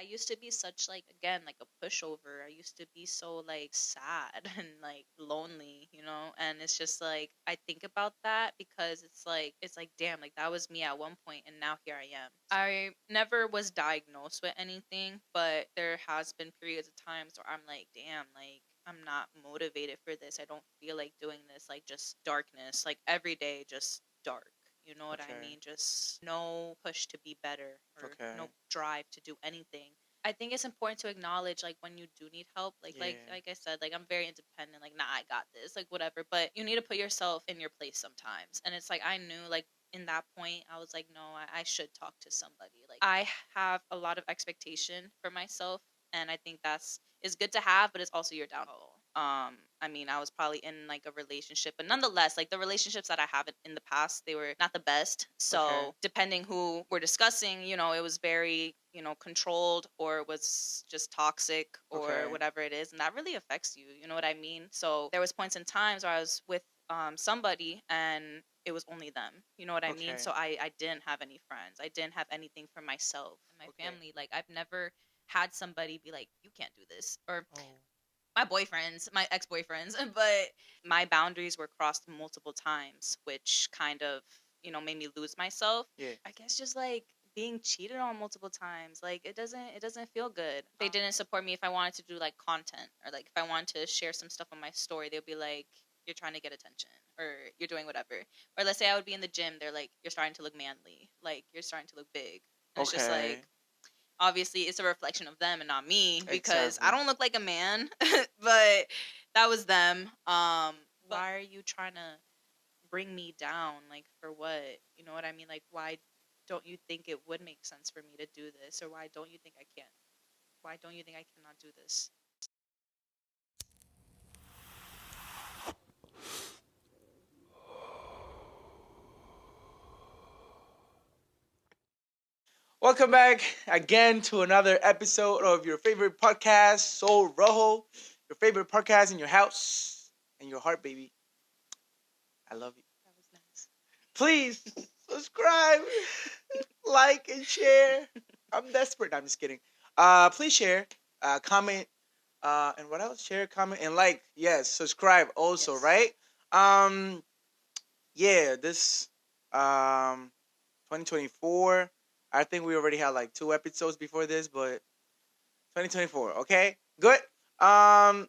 I used to be such like again like a pushover. I used to be so like sad and like lonely, and it's just like I think about that because it's like damn, like that was me at one point and now here I am. I never was diagnosed with anything, but there has been periods of times where I'm like, damn, like I'm not motivated for this. I don't feel like doing this. Like just darkness, like every day just dark. You know what I Okay. mean? Just no push to be better or no Okay. drive to do anything. I think it's important to acknowledge like when you do need help. Like Yeah. like I said, like I'm very independent. Like nah, I got this. Like whatever. But you need to put yourself in your place sometimes. And it's like I knew like in that point I was like no, I should talk to somebody. Like I have a lot of expectation for myself, and I think that's is good to have, but it's also your downfall. I mean, I was probably in like a relationship, but nonetheless, like the relationships that I have in the past, they were not the best. Okay. So depending who we're discussing, it was very, controlled, or it was just toxic or Okay. whatever it is, and that really affects you. You know what I mean? So there was points in times where I was with somebody and it was only them. You know what I mean? Okay. So I didn't have any friends. I didn't have anything for myself and my Okay. family. Like I've never had somebody be like, you can't do this, or Oh. my boyfriends, my ex-boyfriends, but my boundaries were crossed multiple times, which kind of, made me lose myself. Yeah. I guess just like being cheated on multiple times, like it doesn't feel good. They didn't support me if I wanted to do like content, or like if I wanted to share some stuff on my story, they'd be like, you're trying to get attention, or you're doing whatever. Or let's say I would be in the gym, they're like, you're starting to look manly, like you're starting to look big. And it's just Okay. like, obviously it's a reflection of them and not me, because I Exactly. don't look like a man. But that was them. Why are you trying to bring me down? Like for what? You know what I mean? Like why don't you think it would make sense for me to do this, or why don't you think I can't? Why don't you think I cannot do this? Welcome back again to another episode of your favorite podcast, Soul Rojo. Your favorite podcast in your house and your heart, baby. I love you. That was nice. Please subscribe, like, and share. I'm desperate. No, I'm just kidding. Please share, comment, and what else? Share, comment, and like. Yes, subscribe also. Yes. Right? Um, yeah. This 2024. I think we already had like 2 episodes before this, but 2024. Okay, good. Um,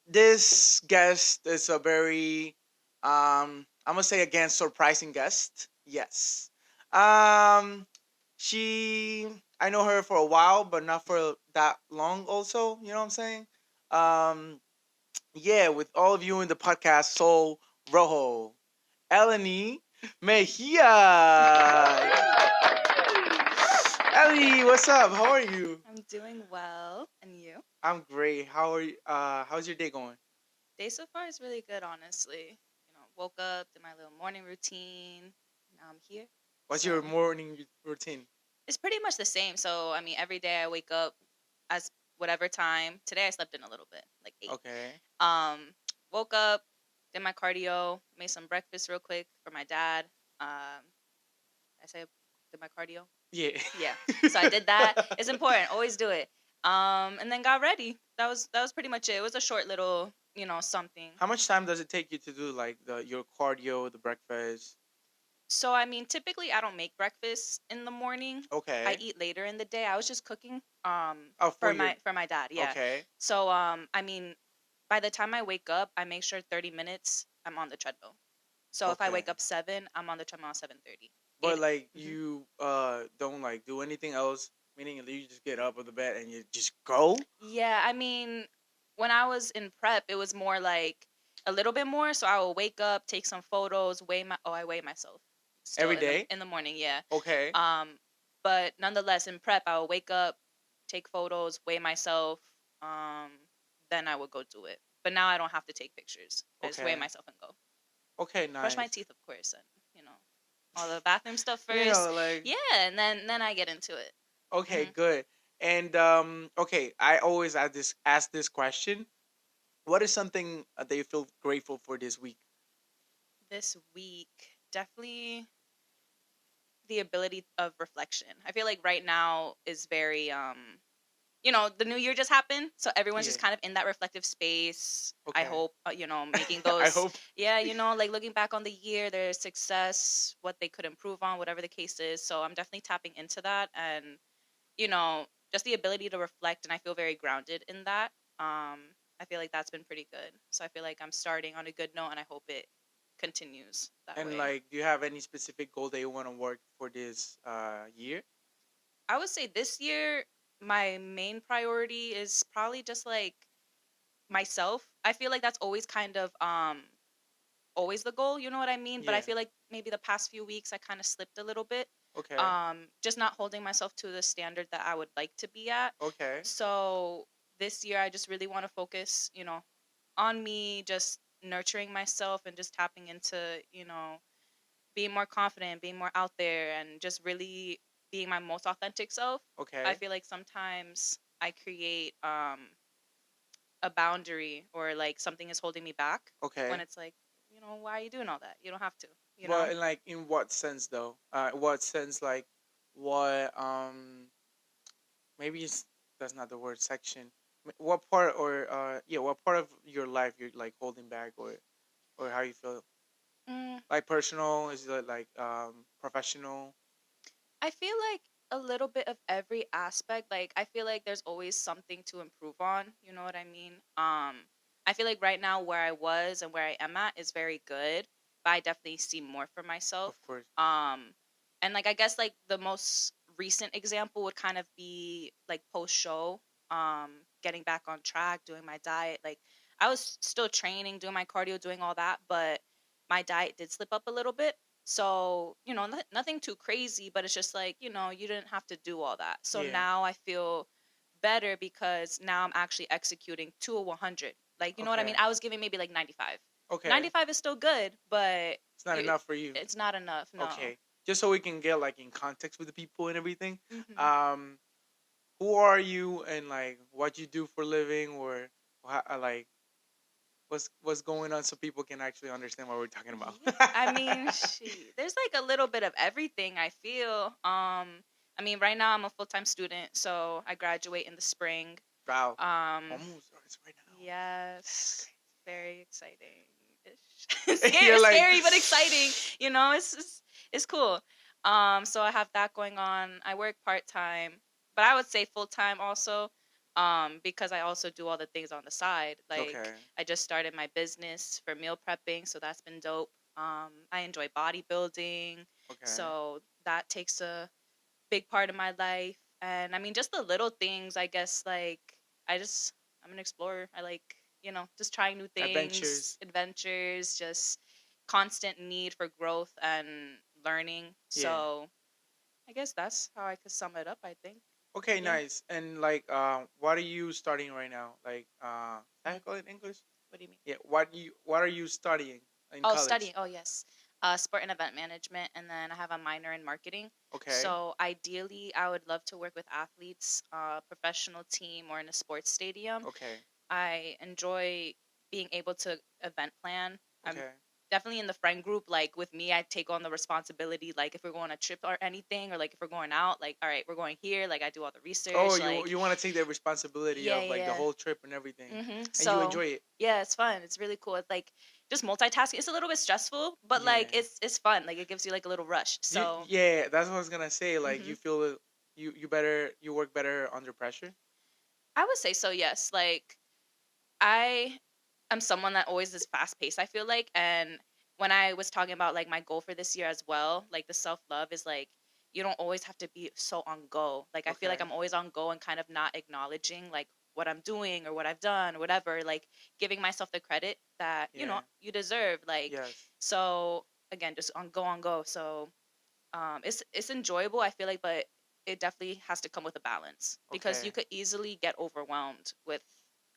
this guest is a very I'm gonna say again surprising guest. Yes. Um, she I know her for a while, but not for that long. Also, you know what I'm saying? Um, yeah, with all of you in the podcast, Soul Rojo, Ellenie, Mejías. Ellie, what's up? How are you? I'm doing well, and you? I'm great. How are you? How's your day going? Day so far is really good, honestly. Woke up, did my little morning routine. Now I'm here. What's your So morning routine? it's pretty much the same. So I mean, every day I wake up as whatever time. Today I slept in a little bit, like 8. Okay. Um, Woke up, did my cardio, made some breakfast real quick for my dad. I say did my cardio. Yeah. Yeah. So I did that. It's important. Always do it. And then got ready. That was pretty much it. It was a short little, something. How much time does it take you to do like the your cardio, the breakfast? So I mean, typically I don't make breakfast in the morning. I Okay. eat later in the day. I was just cooking Oh, for for your my dad, yeah. okay. So I mean, by the time I wake up, I make sure 30 minutes I'm on the treadmill. So if I Okay. wake up 7, I'm on the treadmill at 7:30. But 8. like Mhm. you don't like do anything else, meaning you just get up of the bed and you just go Yeah, I mean, when I was in prep, it was more like a little bit more. So I will wake up, take some photos, I weigh myself still every in the day. in the morning, yeah. Okay. Um, but nonetheless, in prep, I will wake up, take photos, weigh myself. Um, then I would go do it. But now I don't have to take pictures. I just weigh Okay. myself and go. Okay, Brush my nice. teeth, of course, and all the bathroom stuff You first. know, like Yeah, and then I get into it. okay, Hmm. good. And okay, I always ask this question. What is something that you feel grateful for this week? This week, definitely. the ability of reflection. I feel like right now is very the new year just happened, so everyone's Yeah. just kind of in that reflective space. I Okay. hope making I those, hope. yeah, like looking back on the year, their success, what they could improve on, whatever the case is. So I'm definitely tapping into that, and you know just the ability to reflect, and I feel very grounded in that. I feel like that's been pretty good, so I feel like I'm starting on a good note, and I hope it continues that And way. like, do you have any specific goal that you want to work for this year? I would say this year my main priority is probably just like myself. I feel like that's always kind of always the goal, you know what I mean? But I Yeah. feel like maybe the past few weeks I kind of slipped a little bit. Okay. Just not holding myself to the standard that I would like to be at. Okay. So this year I just really want to focus, on me, just nurturing myself and just tapping into, being more confident, being more out there, and just really being my most authentic self. I Okay. feel like sometimes I create a boundary, or like something is holding me back, when Okay. it's like, why are you doing all that? You don't have to, you know? But in like, in what sense though? What sense, like, what maybe that's not the word section. What part, or yeah, what part of your life you're like holding back, or how you feel? Mm, Like personal, is it like professional? I feel like a little bit of every aspect. Like I feel like there's always something to improve on, you know what I mean? I feel like right now where I was and where I am at is very good, but I definitely see more for myself. Of course. Um and like I guess like the most recent example would kind of be like post show, getting back on track, doing my diet. Like I was still training, doing my cardio, doing all that, but my diet did slip up a little bit. So, nothing too crazy, but it's just like, you didn't have to do all that. So Yeah. now I feel better because now I'm actually executing to a 100. Like, you know what I mean? Okay. I was giving maybe like 95. Okay. 95 is still good, but It's not you enough for you. it's not enough, no. Okay. Just so we can get like in context with the people and everything. Mhm. Um, who are you, and like what you do for a living, or like what's going on, so people can actually understand what we're talking about. Yeah, I mean, there's like a little bit of everything, I feel. I mean, right now I'm a full-time student, so I graduate in the spring. Wow. Um, Almost. It's right now. That's yes, crazy. very exciting. You're Scary, like, scary, but exciting. It's cool. So I have that going on. I work part-time, but I would say full-time also. Because I also do all the things on the side. Like okay, I just started my business for meal prepping, so that's been dope. I enjoy bodybuilding, okay. so that takes a big part of my life. And I mean, just the little things, I guess, like I'm an explorer. I like, just trying new things, Adventures. adventures, just constant need for growth and learning. Yeah. So I guess that's how I could sum it up, I think. Okay, Yeah. nice. And like, what are you studying right now? Like, can I Mhm. call it English? What do you mean? Yeah. What are you studying in Oh, studying. college? Oh, yes. Sport and event management, and then I have a minor in marketing. Okay. So ideally, I would love to work with athletes, professional team, or in a sports stadium. Okay. I enjoy being able to event plan. I'm Okay. definitely in the friend group. Like with me, I take on the responsibility. Like if we're going on a trip or anything, or like if we're going out, like all right, we're going here. Like I do all the Oh, research. you Like you want to take the responsibility yeah, of like the yeah. whole trip and everything, and you So enjoy it. yeah, it's fun. It's really cool. It's like just multitasking. It's a little bit stressful, but like Yeah. it's fun. Like it gives you like a little rush. So Yeah, that's what I was gonna say. Like, hmm you feel you work better under pressure. I would say so. Yes. Like I am someone that always is fast paced, I feel like. And when I was talking about like my goal for this year as well, like the self love is like you don't always have to be so on go. Like I feel like Okay. I'm always on go and kind of not acknowledging like what I'm doing or what I've done or whatever, like giving myself the credit that, Yeah. you deserve. Like Yes. so again, just on go. So it's enjoyable, I feel like, but it definitely has to come with a balance because you Okay. could easily get overwhelmed with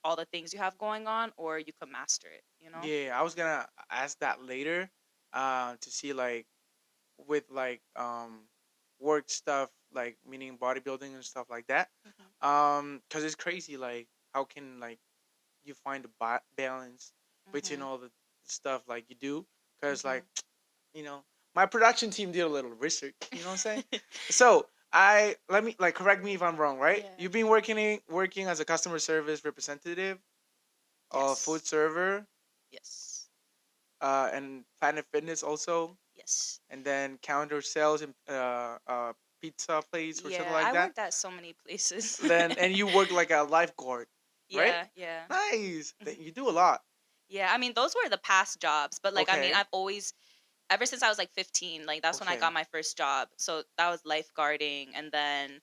all the things you have going on, or you could master it, you know? Yeah, I was gonna ask that later, to see like with like work stuff, like meaning bodybuilding and stuff like that. Hmm. Cause it's crazy, like how can like you find the balance between Hmm. all the stuff like you do? Cause like Hmm. you know my production team did a little research. You know what I'm saying? So I let me like correct me if I'm wrong. Right? Yeah. You've been working as a customer service representative, food Yes. server, Yes. and Planet Fitness also, Yes. and then counter sales and pizza place or something Yeah, like I that. worked at so many places. Then and you work like a lifeguard, right? Yeah, yeah. Nice. Mhm. You do a lot. Yeah, I mean, those were the past jobs, but like, I mean, Okay. I've always, ever since I was like 15, like, that's when I Okay. got my first job. So that was lifeguarding. And then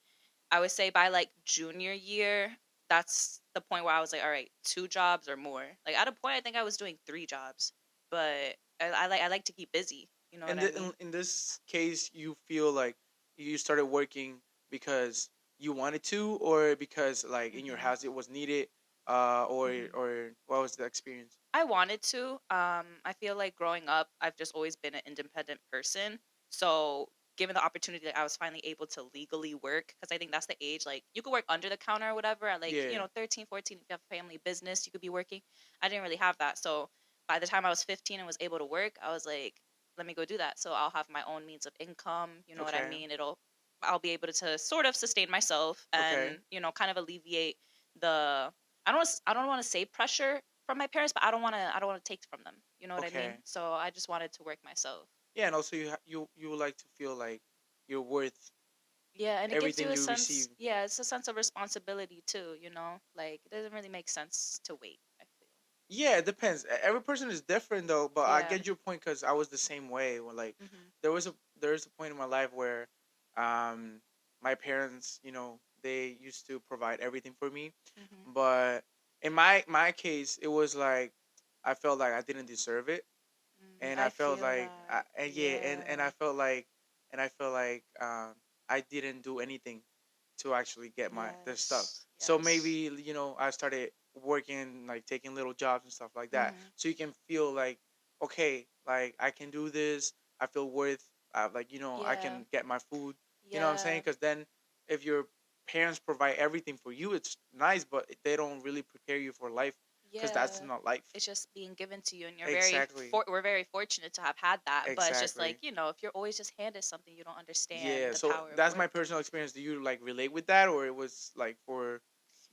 I would say by like junior year, that's the point where I was like, all right, two jobs or more. Like, at a point, I think I was doing three jobs, but I like to keep busy. You know what And I mean? in this case, you feel like you started working because you wanted to, or because like in your Hmm. house it was needed, Hmm. or what was the experience? I wanted to. I feel like growing up, I've just always been an independent person. So, given the opportunity that I was finally able to legally work, because I think that's the age, like, you could work under the counter or whatever at like, Yeah. 13, 14, if you have a family business, you could be working. I didn't really have that. So, by the time I was 15 and was able to work, I was like, let me go do that. So, I'll have my own means of income. You know what I Okay. mean? I'll be able to sort of sustain myself Okay. and, kind of alleviate the, I don't want to say pressure from my parents, but I don't want to take from them. You know what I mean? Okay. So I just wanted to work myself. Yeah, and also you would like to feel like you're worth Yeah, and it gives you everything a you sense. receive. Yeah, it's a sense of responsibility too. Like it doesn't really make sense to wait. I feel. Yeah, it depends. Every person is different though, but I Yeah. get your point because I was the same way. When like Mhm. there was a point in my life where, um, my parents, they used to provide everything for me, Mhm. but in my case, it was like I felt like I didn't deserve it, and I I felt feel like that. and yeah, and Yeah. I felt like I didn't do anything to actually get my the stuff. Yes. So Yes. maybe I started working like taking little jobs and stuff like that, Mhm. so you can feel like okay, like I can do this. I feel worth like I Yeah. can get my food. You know what I'm saying? Yeah. Because then if your parents provide everything for you, it's nice, but they don't really prepare you for life because that's Yeah. not life. It's just being given to you, and Exactly. we're very fortunate to have had that. But it's just like Exactly. if you're always just handed something, you don't understand Yeah, the so power of that's my working. personal experience. Do you like relate with that, or it was like for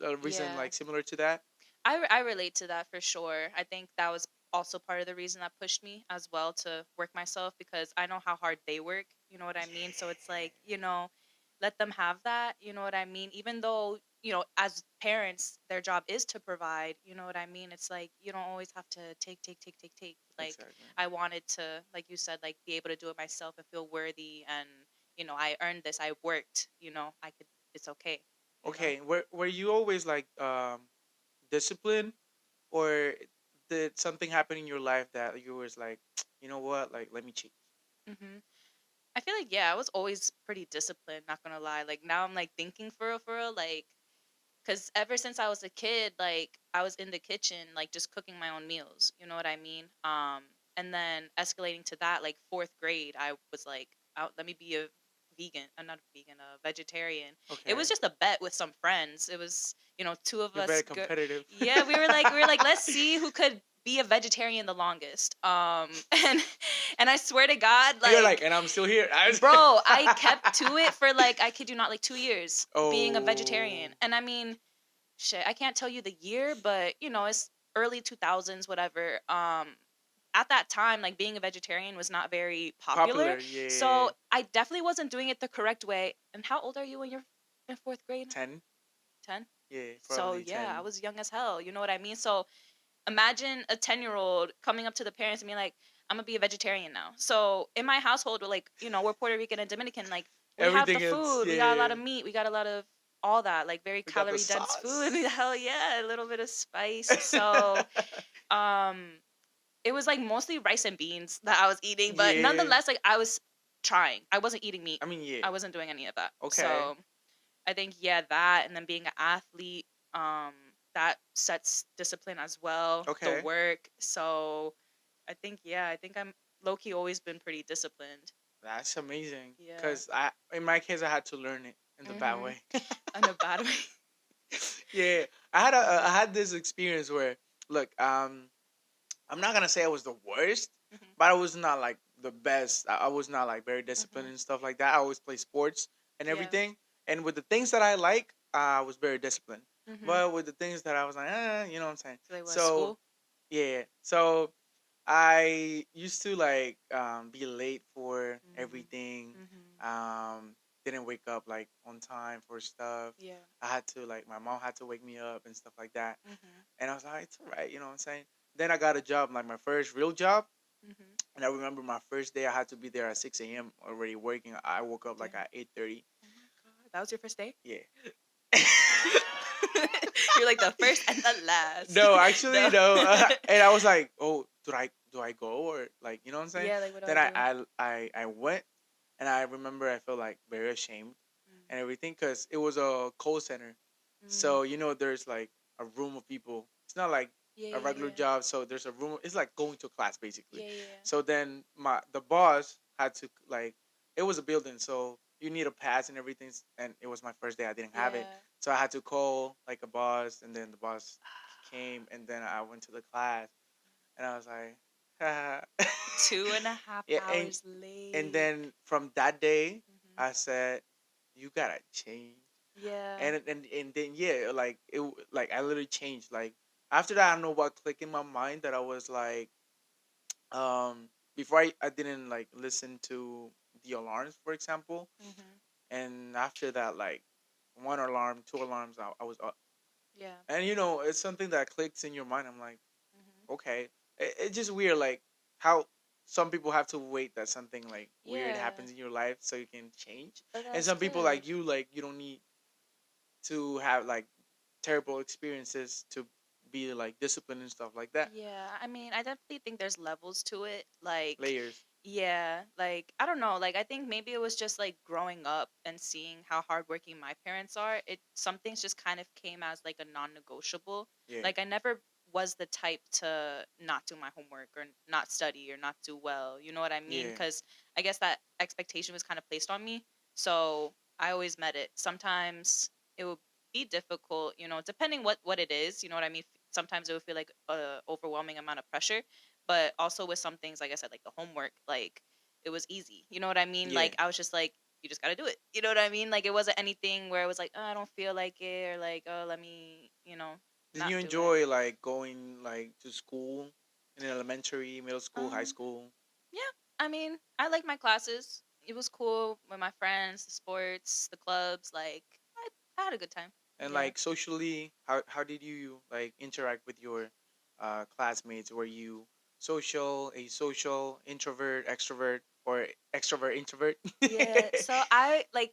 a reason Yeah. like similar to that? I relate to that for sure. I think that was also part of the reason that pushed me as well to work myself, because I know how hard they work. You know what I mean? So it's like, let them have that. You know what I mean? Even though, as parents, their job is to provide. You know what I mean? It's like you don't always have to take, take, take, take, take. Like, Exactly. I wanted to, like you said, like be able to do it myself and feel worthy, and I earned this. I worked. I could. It's okay. You know. Okay, were you always like disciplined, or did something happen in your life that you was like, you know what, like let me cheat? Hmm. I feel like, yeah, I was always pretty disciplined, not gonna lie. Like now I'm like thinking for real, like, cause ever since I was a kid, like I was in the kitchen, like just cooking my own meals. You know what I mean? And then escalating to that, like fourth grade, I was like, let me be a vegan, not a vegan, a vegetarian. It was Okay, just a bet with some friends. It was, two of you're us. very competitive. Yeah, we were like, let's see who could be a vegetarian the longest. And I swear to God, You're like, like, and I'm still here. bro, I kept to it for like, I kid you not, like 2 years being a Oh, vegetarian. And I mean, shit, I can't tell you the year, but it's early 2000s, whatever. At that time, like being a vegetarian was not very popular. popular, yeah. So I definitely wasn't doing it the correct way. And how old are you when you're in fourth grade? 10, 10? yeah, So probably yeah, I 10. was young as hell. You know what I mean? So imagine a 10-year-old coming up to the parents and being like, I'm gonna be a vegetarian now. So in my household, we're like, we're Puerto Rican and Dominican, like we have the Everything is, food, we got a lot yeah. of meat, we got a lot of all that, like very We got the calorie dense food. sauce. Hell yeah, a little bit of spice. So um it was like mostly rice and beans that I was eating, but Yeah. nonetheless, like I was trying. I wasn't eating meat. I mean, yeah. I wasn't doing any of that. Okay. So I think, yeah, that, and then being an athlete, um, that sets discipline as well. The Okay. work. So I think, yeah, I think I'm low key always been pretty disciplined. That's amazing. Yeah. Cause in my case, I had to learn it in the bad Mhm. way. In a bad way. Yeah, I had this experience where, look, I'm not gonna say I was the worst, Mhm. but I was not like the best. I was not like very disciplined Mhm. and stuff like that. I always play sports and Yeah. everything. And with the things that I like, I was very disciplined. Mhm. But with the things that I was like, you know what I'm saying? So like what So school? yeah. So I used to like be late for Mhm. everything. Mhm. Didn't wake up like on time for stuff. Yeah. I had to like my mom had to wake me up and stuff like that. Mhm. And I was like, it's alright, you know what I'm saying? Then I got a job, like my first real job. Mhm. And I remember my first day I had to be there at 6 a.m. already working. I woke up like Damn. at 8:30. Oh my god. That was your first day? Yeah. You're like the first and the last. No, actually, No. no. And I was like, oh, do I go or like, you know what I'm saying? Yeah, like what do I Then do? I went, and I remember I felt like very ashamed Mm. and everything because it was a call center. Mm. So there's like a room of people. It's not like Yeah, a yeah, regular yeah. job. So there's a room. It's like going to class basically. Yeah, yeah. So then the boss had to like it was a building, so you need a pass and everything. And it was my first day. I didn't have it, Yeah. so I had to call like a boss, and then the boss came, and then I went to the class, and I was like, Two and a half yeah, hours and late. then from that day, Mhm. I said, you gotta change, Yeah. and then yeah, like like I literally changed. Like after that, I don't know what clicked in my mind that I was like, before I didn't like listen to the alarms, for example, Mhm. and after that, like one alarm, two alarms, I was up. Yeah. And it's something that clicks in your mind. I'm like, Mhm. okay, it's just weird, like how some people have to wait that something like weird Yeah. happens in your life so you can change, But and that's some people good. like you don't need to have like terrible experiences to be like disciplined and stuff like that. Yeah, I mean, I definitely think there's levels to it. Like, Layers. yeah, like I don't know. Like, I think maybe it was just like growing up and seeing how hardworking my parents are. It some things just kind of came as like a non-negotiable. Yeah. Like, I never was the type to not do my homework or not study or not do well. You know what I mean? Yeah. Because I guess that expectation was kind of placed on me. So I always met it. Sometimes it would be difficult, depending what it is. You know what I mean? Sometimes it would feel like a overwhelming amount of pressure, but also with some things, like I said, like the homework, like it was easy. You know what I mean? Yeah. Like I was just like, you just got to do it. You know what I mean? Like it wasn't anything where it was like, oh, I don't feel like it, or like, oh, let me, Did not you do it. enjoy like going like to school in elementary, middle school, high Um, school, yeah, I mean, I like my classes. It was cool with my friends, the sports, the clubs. Like I had a good time. and Yeah. like socially, how did you like interact with your classmates? Were you social, asocial, introvert, extrovert, or extrovert, introvert? Yeah. So I like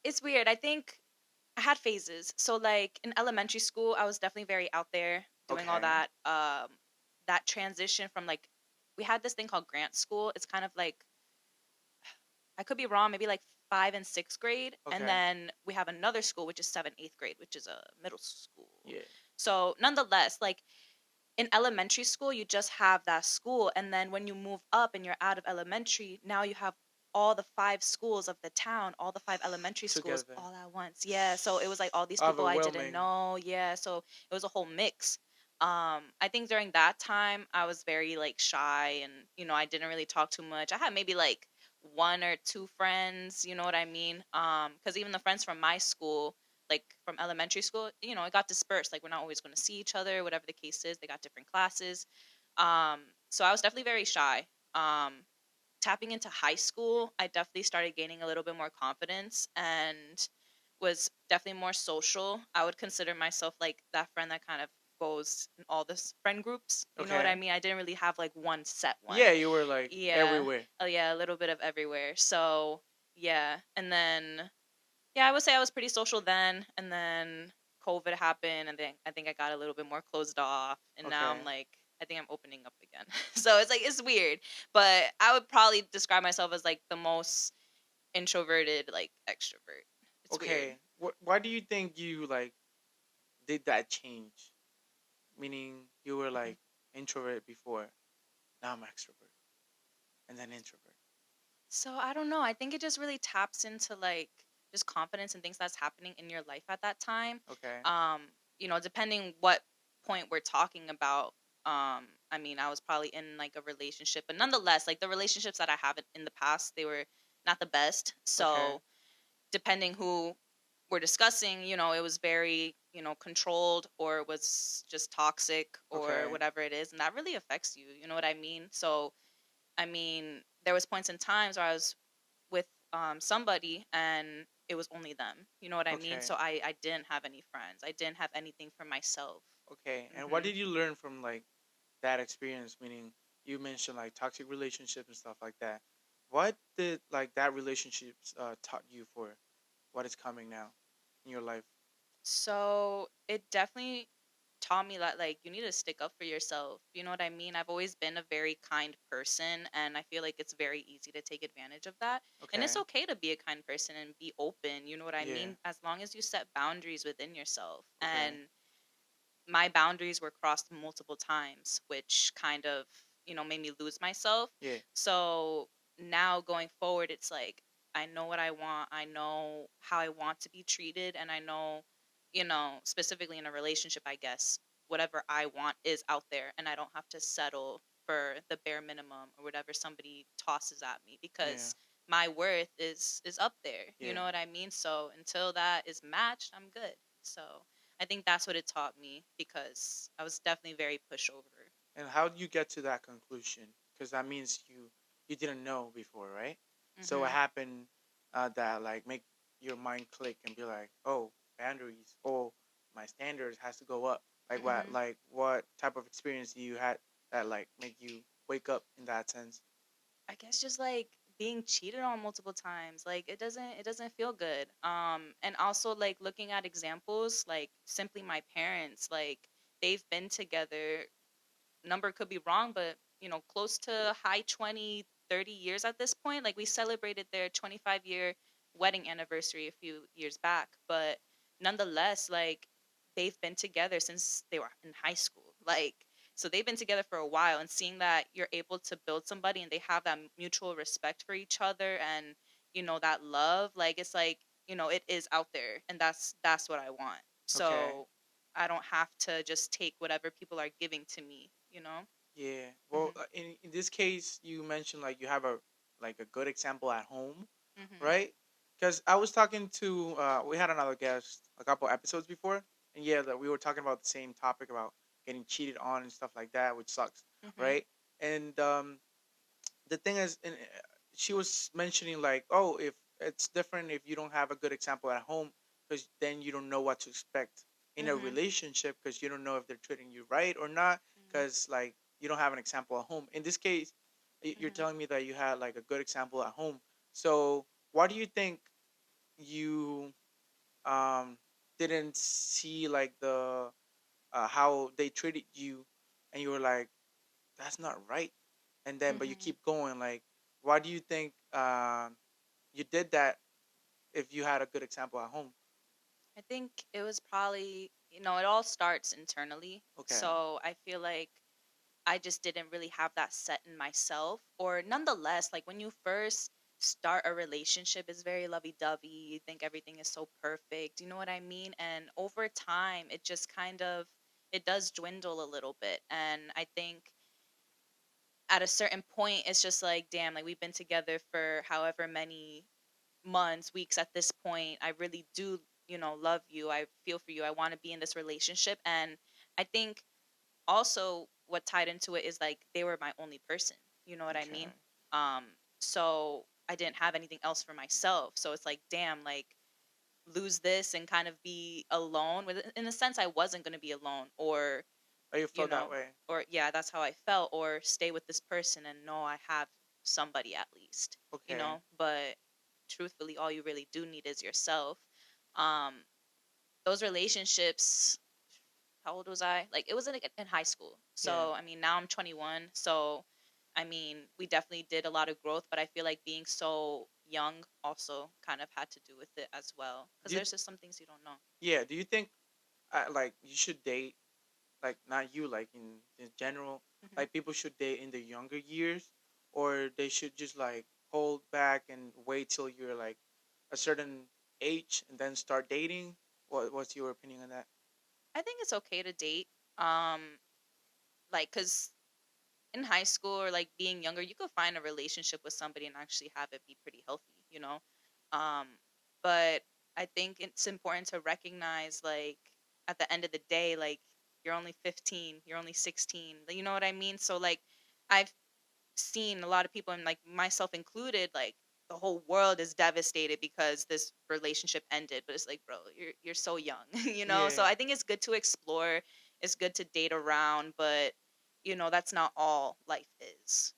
it's weird. I think I had phases. So like in elementary school, I was definitely very out there doing all Okay. that. That transition from like we had this thing called grant school. It's kind of like I could be wrong, maybe like 5 and 6th grade, and Okay. then we have another school which is 7th, 8th grade, which is a middle school. Yeah. So nonetheless, like in elementary school, you just have that school. And then when you move up and you're out of elementary, now you have all the five schools of the town, all the five elementary schools Together. all at once. Yeah. So it was like all these people I didn't Overwhelming. know. Yeah. So it was a whole mix. I think during that time I was very like shy and I didn't really talk too much. I had maybe like one or two friends, you know what I mean? Because even the friends from my school, like from elementary school, it got dispersed. Like we're not always going to see each other, whatever the case is. They got different classes. So I was definitely very shy. Um, Tapping into high school, I definitely started gaining a little bit more confidence and was definitely more social. I would consider myself like that friend that kind of goes in all this friend groups. You know what I Okay. mean? I didn't really have like one set one. Yeah, you were like Yeah. everywhere. Oh yeah, a little bit of everywhere. So yeah. And then yeah, I would say I was pretty social then, and then COVID happened, and then I think I got a little bit more closed off, and now I'm Okay. like, I think I'm opening up again. So it's like it's weird, but I would probably describe myself as like the most introverted, like extrovert. It's weird. Okay. Why do you think you like did that change? Meaning you were Mhm. like introvert before, now I'm extrovert, and then introvert. So I don't know. I think it just really taps into like just confidence and things that's happening in your life at that time. Okay. Depending what point we're talking about. I mean, I was probably in like a relationship, but nonetheless, like the relationships that I have in the past, they were not the best. Okay. So depending who we're discussing, it was very, controlled, or it was just toxic or Okay. whatever it is, and that really affects you. You know what I mean? So I mean, there was points in times where I was with somebody and it was only them. You know what I mean? Okay. So I didn't have any friends. I didn't have anything for myself. Okay. And what Mhm. did you learn from like that experience? Meaning, you mentioned like toxic relationships and stuff like that. What did like that relationships taught you for what is coming now in your life? So it definitely taught me that like you need to stick up for yourself. You know what I mean? I've always been a very kind person and I feel like it's very easy to take advantage of that. And it's Okay. okay to be a kind person and be open, you know what I Yeah. mean? As long as you set boundaries within yourself. Okay. And my boundaries were crossed multiple times, which kind of, made me lose myself. Yeah. So now going forward, it's like I know what I want. I know how I want to be treated. And I know, specifically in a relationship, I guess, whatever I want is out there. And I don't have to settle for the bare minimum or whatever somebody tosses at me Yeah. because my worth is up there. You Yeah. know what I mean? So until that is matched, I'm good. So I think that's what it taught me because I was definitely very pushover. And how do you get to that conclusion? Because that means you didn't know before, right? So what Mhm. happened that like make your mind click and be like, oh, boundaries, oh, my standards has to go up. Mhm. Like what type of experience you had that like make you wake up in that sense? I guess just like being cheated on multiple times, like it doesn't feel good. And also like looking at examples, like simply my parents, like they've been together, number could be wrong, but close to high 20, 30 years at this point. Like we celebrated their 25-year wedding anniversary a few years back, but nonetheless, like they've been together since they were in high school. Like so they've been together for a while, and seeing that you're able to build somebody and they have that mutual respect for each other and that love, like it's like, it is out there, and that's what I want. Okay. So I don't have to just take whatever people are giving to me, Yeah. Well, Mhm. in this case, you mentioned like you have a like a good example at home, Mhm. right? Because I was talking to we had another guest a couple episodes before, and yeah, that we were talking about the same topic about getting cheated on and stuff like that, which sucks, Mhm. right? And the thing is, she was mentioning like, oh, if it's different if you don't have a good example at home, because then you don't know what to expect in a Mhm. relationship, because you don't know if they're treating you right or not, Mhm. because like you don't have an example at home. In this case, you're Mhm. telling me that you had like a good example at home. So why do you think you um didn't see like the how they treated you, and you were like, that's not right, and then but you Mhm. keep going, like why do you think you did that if you had a good example at home? I think it was probably, it all starts internally. Okay. So I feel like I just didn't really have that set in myself. Or nonetheless, like when you first start a relationship, it's very lovey-dovey. You think everything is so perfect. You know what I mean? And over time, it just kind of it does dwindle a little bit. And I think at a certain point, it's just like, damn, like we've been together for however many months, weeks at this point. I really do, love you. I feel for you. I want to be in this relationship. And I think also what tied into it is like they were my only person. You know what I mean? Okay. Um, so I didn't have anything else for myself. So it's like, damn, like lose this and kind of be alone with in a sense I wasn't going to be alone, or Oh, you you felt that know way? or yeah, that's how I felt, or stay with this person and know I have somebody at least, Okay. but truthfully all you really do need is yourself. um those relationships, how old was I? Like it was in high school. Yeah. So I mean now I'm 21. So I mean we definitely did a lot of growth, but I feel like being so young also kind of had to do with it as well, because Do you, there's just some things you don't know. yeah, do you think like you should date, like not you, like in general, Hmm. like people should date in the younger years, or they should just like hold back and wait till you're like a certain age and then start dating? What's your opinion on that? I think it's okay to date. um like because in high school or like being younger, you could find a relationship with somebody and actually have it be pretty healthy, you know. Um, but I think it's important to recognize, like, at the end of the day, like, you're only 15, you're only 16, you know what I mean? So like, I've seen a lot of people, and like myself included, like the whole world is devastated because this relationship ended. But it's like, bro, you're so young, you know. So Yeah. I think it's good to explore. It's good to date around, but that's not all life is.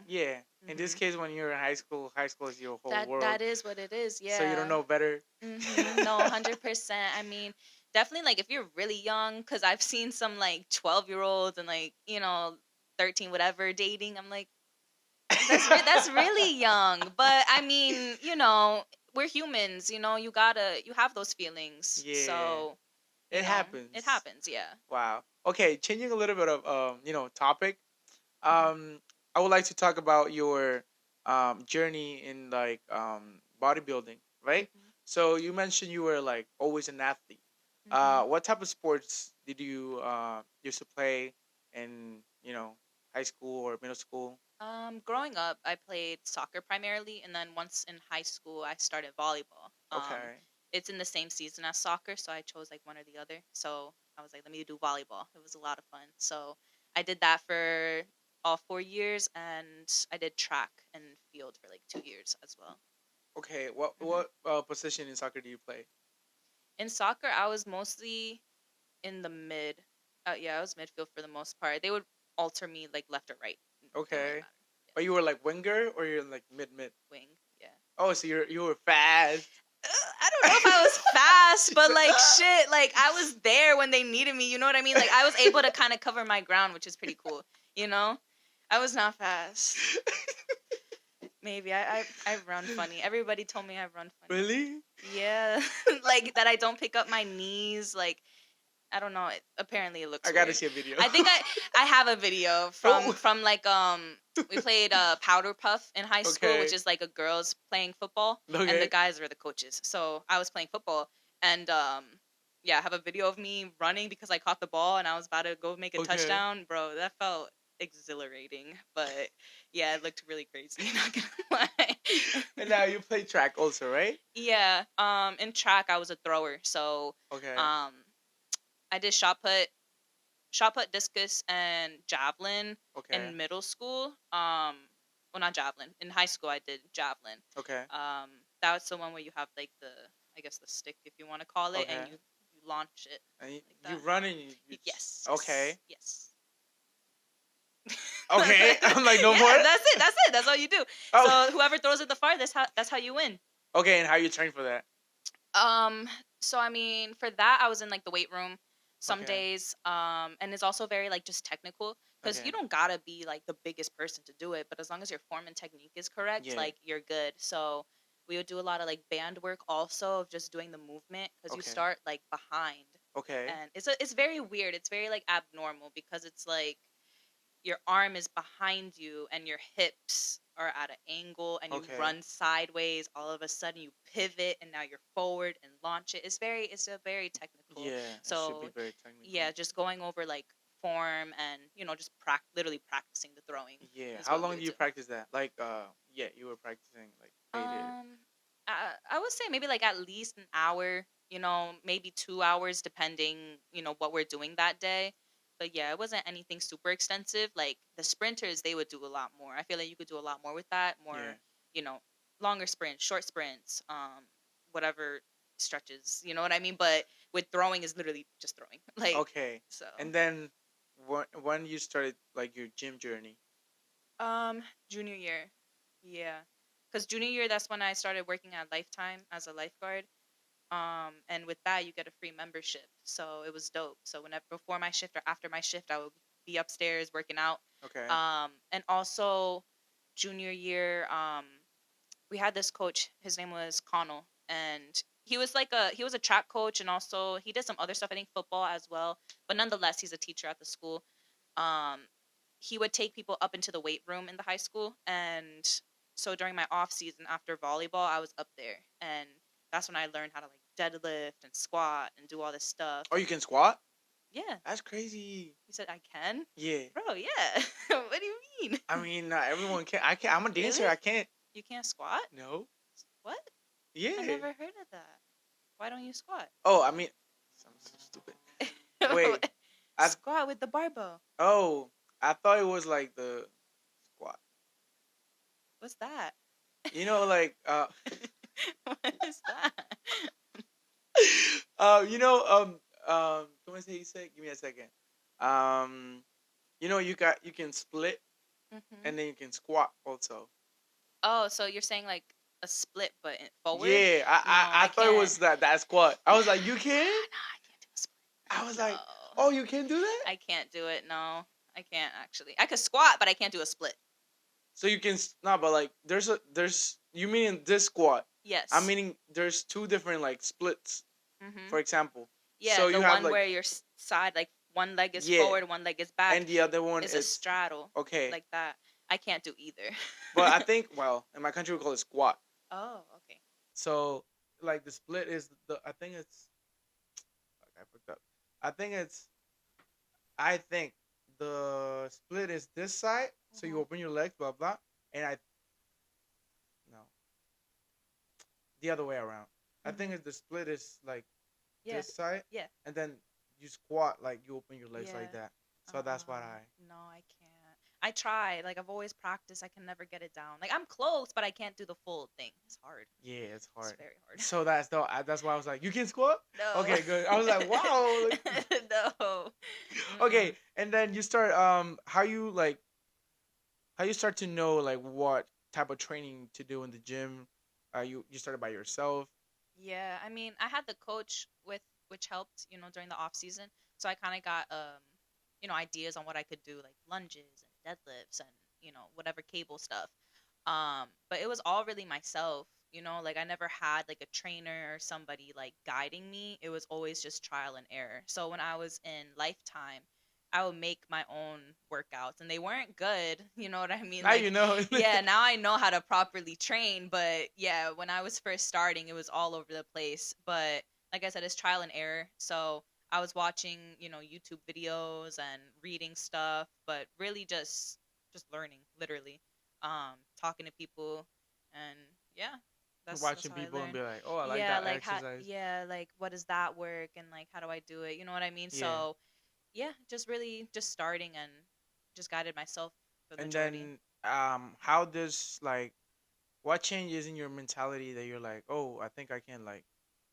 Yeah. In this Hmm. case, when you're in high school is your whole That world. is what it is. So you don't Yeah. know better. No, 100%. I mean, definitely, like, if you're really young, because I've seen some like 12-year-olds and like 13 whatever dating. I'm like, that's really young. But I mean, we're humans. You have those feelings. Yeah. So It it happens. happens. Yeah. Wow. Okay, changing a little bit of topic. Hmm. Um, I would like to talk about your journey in like bodybuilding, right? Hmm. So you mentioned you were like always an athlete. Hmm. What type of sports did you used to play in high school or middle school? Growing up, I played soccer primarily, and then once in high school, I started volleyball. Okay. It's in the same season as soccer, so I chose like one or the other. So I was like, let me do volleyball. It was a lot of fun. So I did that for all 4 years, and I did track and field for like 2 years as well. Okay. What Hmm. position in soccer do you play? In soccer, I was mostly in the mid. Yeah, I was midfield for the most part. They would alter me like left or right. Didn't really Okay. matter. Yeah, But you were like winger or you're like mid. wing. Yeah. Oh, so you were fast. I don't know if I was fast, but like shit, like I was there when they needed me. You know what I mean? Like I was able to kind of cover my ground, which is pretty cool. You know, I was not fast. Maybe I run funny. Everybody told me I run funny. Really? Yeah, like that I don't pick up my knees. Like I don't know. Apparently, it I looks gotta weird. see a video. I think I have a video from Oh, from like we played powder puff in high school, which okay. is like a girls playing football, and the Okay. guys were the coaches. So I was playing football, and yeah, I have a video of me running because I caught the ball and I was about to go make a Okay. touchdown, bro. That felt exhilarating, but yeah, it looked really crazy. Not gonna lie. And now you play track also, right? Yeah. In track, I was a thrower, so Okay. um, I did shot put, discus, and javelin Okay. in middle school. Well, not javelin. In high school, I did javelin. Okay. Um, that was the one where you have like I guess the stick, if you want to call it, and Okay. you launch it And like you that. run and you just Yes, okay. yes, Okay. I'm like no more. yeah, that's it. That's it. That's all you do. Oh. So whoever throws it the farthest, that's how you win. Okay. And how you train for that? Um, so I mean, for that, I was in like the weight room some Okay. days. And it's also very like just technical because Okay. you don't gotta be like the biggest person to do it, but as long as your form and technique is correct, Yeah. like you're good. So we would do a lot of like band work also of just doing the movement because you Okay. start like behind, Okay. and it's very weird. It's very like abnormal because it's like your arm is behind you and your hips are at an angle and you Okay. run sideways. All of a sudden you pivot and now you're forward and launch it. It's a very technical. Yeah. It should be So very technical. yeah, just going over like form and just literally practicing the throwing Yeah. is How what we long do would you do. practice that? Like yeah, you were practicing like dated. Um, I would say maybe like at least an hour, maybe 2 hours, depending, what we're doing that day. But yeah, it wasn't anything super extensive. Like the sprinters, they would do a lot more. I feel like you could do a lot more with that, Yeah. more, you know, longer sprints, short sprints, whatever stretches, you know what I mean? But with throwing is literally just throwing. Like, Okay. so, And then when you started like your gym journey? junior year. Yeah. Because junior year, that's when I started working at Lifetime as a lifeguard. And with that you get a free membership, so it was dope. So whenever before my shift or after my shift, I would be upstairs working out. Okay. And also junior year, we had this coach. His name was Connell, and he was a track coach, and also he did some other stuff, I think football as well, but nonetheless he's a teacher at the school. um he would take people up into the weight room in the high school, and so during my off season after volleyball, I was up there, and that's when I learned how to like deadlift and squat and do all this stuff. Oh, And you can squat? Yeah. That's crazy. You said I can? Yeah. Bro, yeah. What do you mean? I mean, not everyone can. I can't. I'm a dancer. Really? I can't. You can't squat? No. What? I Yeah. never heard of that. Why don't you squat? Oh, I mean, I'm so stupid. Wait. I Squat with the barbell. oh, I thought it was like the squat. What's that? Like What is that? you know come on, say give me a second. Um you can split Hmm. and then you can squat also. Oh, so you're saying like a split but forward? Yeah, No, I I thought it can't. was that squat. I was like, you Nah, can? I can't do a split. I was like, No, oh, you can do that? I can't do it. No, I can't actually. I could squat, but I can't do a split. So you can no, but like there's you meaning this squat. I'm Yes. meaning there's two different like splits, Hmm. for example. Yeah, So the you have one like where your side, like one leg is yeah, forward, one leg is back, and the other one is a is straddle, okay. like that. I can't do either. But I think well, in my country we call it squat. Oh, okay. So like the split is the I think it's fuck, I fucked up. I think it's I think the split is this side, so you Hmm. open your legs, blah blah, and I no the other way around. I think Hmm. it's the split is like Yeah, this side, yeah, and then you squat like you open your legs like yeah. that. So that's what I No, I can't. I try. Like I've always practiced. I can never get it down. Like I'm close, but I can't do the full thing. It's hard. yeah, it's It's hard. very hard. So that's why I was like, you can squat. No. Okay, good. I was like, wow. No. Okay, Mm-mm. and then you start how you start to know like what type of training to do in the gym. You started by yourself. Yeah, I mean, I had the coach with which helped, during the off season. So I kind of got ideas on what I could do, like lunges and deadlifts and whatever cable stuff. But it was all really myself, like I never had like a trainer or somebody like guiding me. It was always just trial and error. So when I was in Lifetime, I would make my own workouts and they weren't good, you know what I mean? Now Like, you know. yeah, now I know how to properly train, but yeah, when I was first starting, it was all over the place. But like I said, it's trial and error. So I was watching, YouTube videos and reading stuff, but really just learning, literally talking to people, and yeah, that's Watching how I people and learn. be like, oh, I like Yeah, that like how, exercise. yeah, like what does that work, and like how do I do it? You know what I mean? Yeah. So yeah, just really just starting and just guided myself for the And majority. then how does like what changes in your mentality that you're like, oh, I think I can like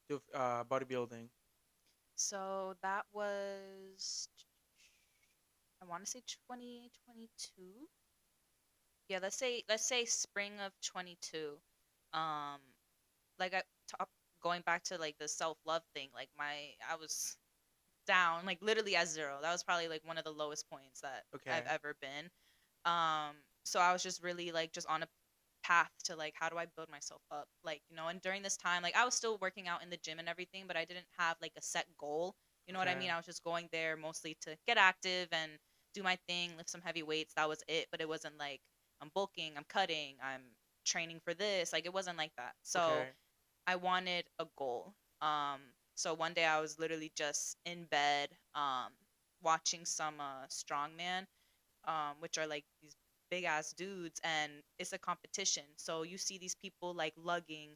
do bodybuilding. So that was, I want to say 2022. Yeah, let's say spring of 22. Um, like I top going back to like the self love thing. Like I was down, like literally at zero. That was probably like one of the lowest points that I've Okay. ever been. So I was just really like just on a path to like how do I build myself up, like and during this time, like I was still working out in the gym and everything, but I didn't have like a set goal. You know what I Okay. mean? I was just going there mostly to get active and do my thing, lift some heavy weights. That was it. But it wasn't like I'm bulking, I'm cutting, I'm training for this. Like it wasn't like that. So Okay. I wanted a goal. So one day I was literally just in bed, watching some strongman, which are like these big ass dudes, and it's a competition. So you see these people like lugging.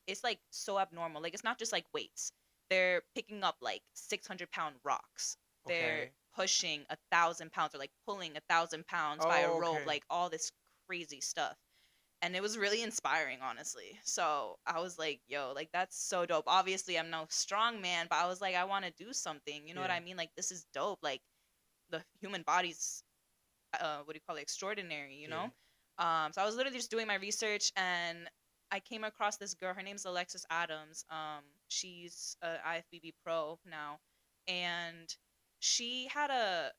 It's like so abnormal. Like it's not just like weights. They're picking up like 600-pound rocks. They're Okay. pushing 1,000 pounds or like pulling 1,000 pounds by a Oh, rope. okay. Like all this crazy stuff, and it was really inspiring, honestly. So I was like, yo, like that's so dope. Obviously I'm no strong man, but I was like, I want to do something, you know what Yeah. I mean? Like this is dope. Like the human body's what do you call it, extraordinary, Yeah. so I was literally just doing my research, and I came across this girl. Her name's Alexis Adams. She's a IFBB pro now, and she had a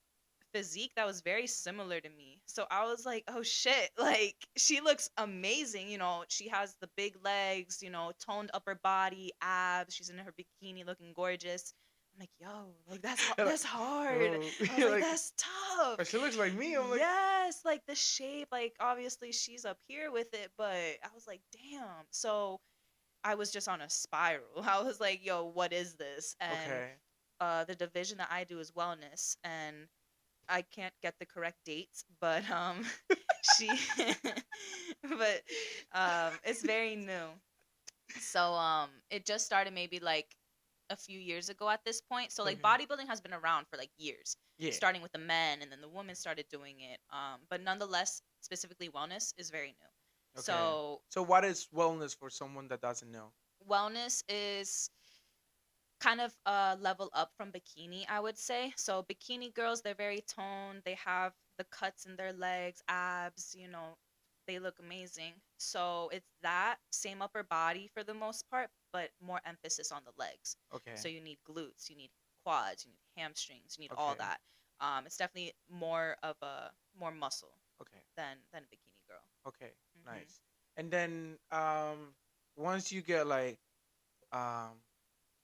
physique that was very similar to me. So I was like, oh shit, like she looks amazing. She has the big legs, toned upper body, abs. She's in her bikini looking gorgeous. I'm like, yo, like You're like, that's hard. oh, I was you're like, like, that's tough. but she looks like me. I'm like, Yes, like the shape, like obviously she's up here with it, but I was like, damn. So I was just on a spiral. I was like, yo, what is this? And okay. the division that I do is wellness, and I can't get the correct dates, but she, but it's very new. So it just started maybe like a few years ago at this point. So like Okay. bodybuilding has been around for like years, Yeah. starting with the men and then the women started doing it. But nonetheless, specifically wellness is very new. Okay. So So what is wellness for someone that doesn't know? wellness is kind of a level up from bikini, I would say. So bikini girls, they're very toned. They have the cuts in their legs, abs, they look amazing. So it's that same upper body for the most part, but more emphasis on the legs. Okay. So you need glutes, you need quads, you need hamstrings, you need all Okay. that. It's definitely more of a more muscle Okay. than a bikini girl. Okay. Mhm. Nice. And then once you get like um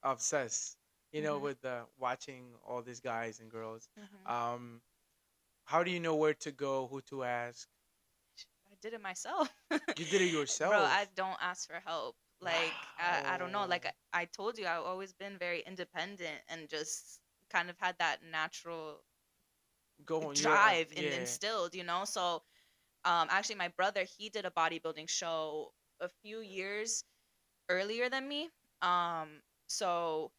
obsessed, Mhm. with watching all these guys and girls, Mhm. um how do you know where to go, who to ask? I did it myself. You did it Bro, I yourself. don't ask for help. Like I don't know. Like Wow. I told you, I've always been very independent and just kind of had that natural Go on your drive yeah. instilled, So actually, my brother, he did a bodybuilding show a few years earlier than me. So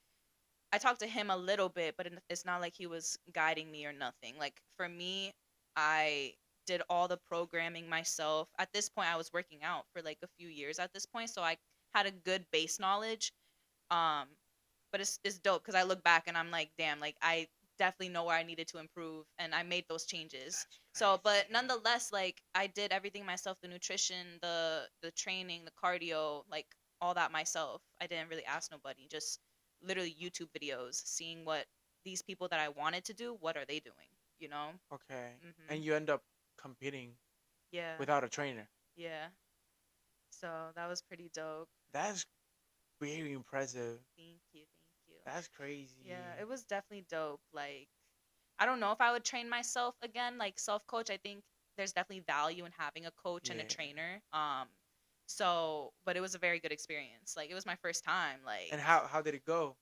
I talked to him a little bit, but it's not like he was guiding me or nothing. Like for me, I did all the programming myself. At this point, I was working out for like a few years at this point, so I had a good base knowledge. Um, but it's dope because I look back and I'm like, damn, like I definitely know where I needed to improve, and I made those changes. That's So, but crazy. nonetheless, like I did everything myself: the nutrition, the training, the cardio, like all that myself. I didn't really ask nobody, just literally YouTube videos, seeing what these people that I wanted to do, what are they doing, you know? Okay. Mhm. And you end up competing Yeah. without a trainer. Yeah. So that was pretty dope. That's very impressive. Thank you. Thank you. That's Yeah, crazy. it was definitely dope. Like, I don't know if I would train myself again, like self coach. I think there's definitely value in having a coach and a Yeah. trainer. So, but it was a very good experience. Like, it was my first time. Like, And how did it go?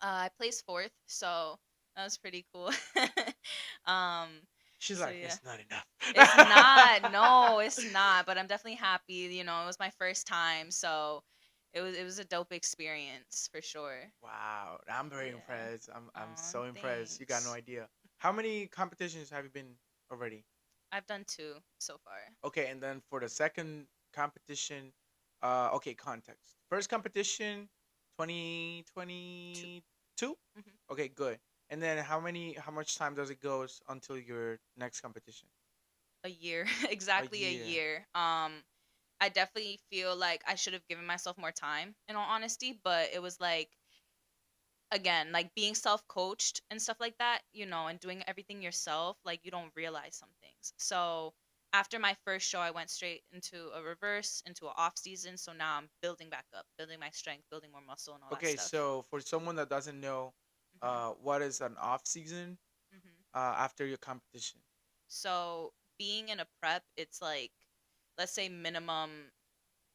I placed fourth, so that was pretty cool. um, She's so like, yeah. it's not It's not. enough. No, it's not. But I'm definitely happy. It was my first time, so it was a dope experience for sure. Wow, I'm very Yeah. impressed. I'm Oh, so impressed. You got no thanks. idea. How many competitions have you been already? I've done two so far. Okay, and then for the second competition, okay, context. First competition, Two. 2022. Hmm. Okay, good. And then how much time does it go until your next competition? A year, A exactly a year. year. I definitely feel like I should have given myself more time, in all honesty. But it was like, again, like being self-coached and stuff like that, and doing everything yourself, like you don't realize some things. So after my first show, I went straight into a reverse, into an off season. So now I'm building back up, building my strength, building more muscle, and all that Okay, stuff. so for someone that doesn't know, Hmm. what is an off season Hmm. after your competition? So being in a prep, it's like, let's say minimum.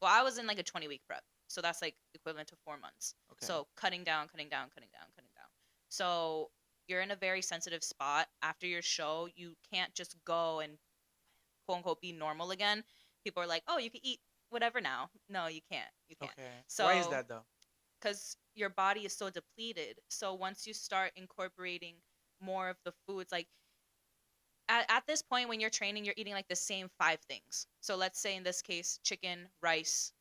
Well, I was in like a 20-week prep, so that's like equivalent to 4 months. Okay. So cutting down, cutting down, cutting down, cutting down. So you're in a very sensitive spot after your show. You can't just go and quote unquote be normal again. People are like, oh, you can eat whatever now. No, you can't. You can't. Okay. Why is So that though? because your body is so depleted. So once you start incorporating more of the foods, like at this point when you're training, you're eating like the same five things. So let's say in this case, chicken, rice,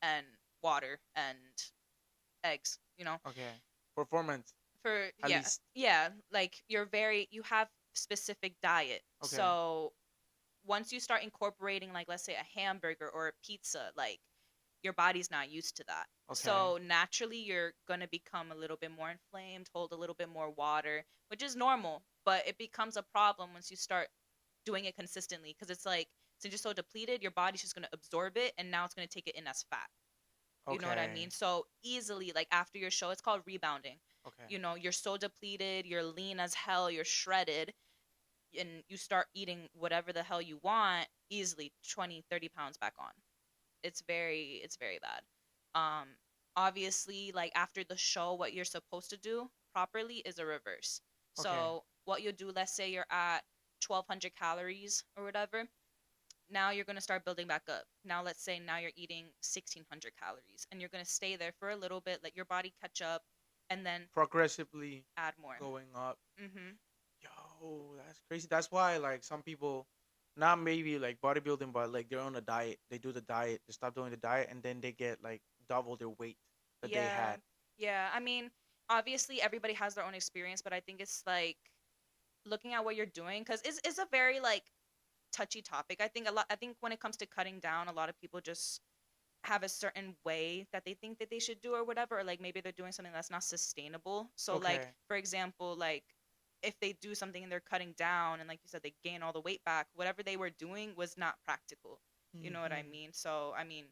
and water and eggs, Okay. Performance, for at yeah, least. yeah, like you have specific diet. Okay. So once you start incorporating, like, let's say a hamburger or a pizza, like your body's not used to that. Okay. So naturally you're going to become a little bit more inflamed, hold a little bit more water, which is normal, but it becomes a problem once you start doing it consistently, because it's like, since you're so depleted, your body's just going to absorb it and now it's going to take it in as fat. You know what I mean? Okay. So easily, like after your show, it's called rebounding. Okay. You're so depleted, you're lean as hell, you're shredded, and you start eating whatever the hell you want, easily 20, 30 pounds back on. It's very bad. Um, Obviously, like after the show, what you're supposed to do. properly is a reverse. Okay. So what you do, let's say you're at 1200 calories or whatever, now you're going to start building back up. Now let's say now you're eating 1600 calories and you're going to stay there for a little bit, let your body catch up, and then Progressively add more. going up. Mhm. Yo, that's crazy. That's why like some people, not maybe like bodybuilding, but like they're on a diet. They do the diet. They stop doing the diet, and then they get like double their weight that they Yeah. had. Yeah, I mean, obviously everybody has their own experience, but I think it's like looking at what you're doing cuz it's a very like touchy topic. I think when it comes to cutting down, a lot of people just have a certain way that they think that they should do or whatever, or like maybe they're doing something that's not sustainable. So like Okay. for example, like if they do something and they're cutting down and like you said they gain all the weight back, whatever they were doing was not practical. You know what I Hmm. mean? So I mean,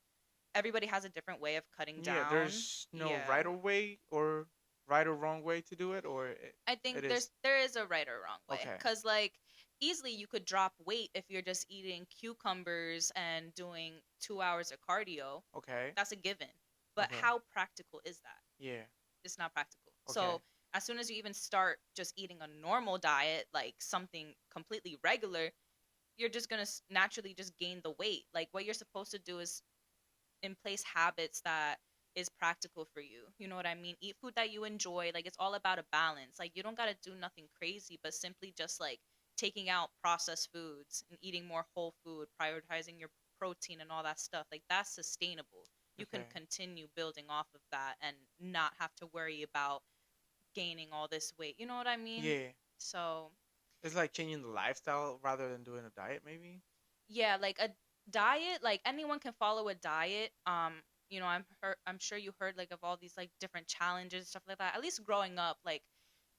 everybody has a different way of cutting Yeah, down. there's no Yeah. right or way or right or wrong way to do it, or I it think is there is a right or wrong way, okay. cuz like easily you could drop weight if you're just eating cucumbers and doing 2 hours of cardio. Okay. That's a given. But Okay. how practical is that? Yeah. It's not practical. Okay. So as soon as you even start just eating a normal diet, like something completely regular, you're just gonna naturally just gain the weight. Like what you're supposed to do is in place habits that is practical for you. You know what I mean? Eat food that you enjoy. Like it's all about a balance. Like you don't got to do nothing crazy, but simply just like taking out processed foods and eating more whole food, prioritizing your protein and all that stuff. Like that's sustainable. You can Okay. continue building off of that and not have to worry about gaining all this weight. You know what I mean? Yeah. So, It's like changing the lifestyle rather than doing a diet, maybe. yeah, like a diet, like anyone can follow a diet. I'm sure you heard like of all these like different challenges stuff like that. At least growing up, like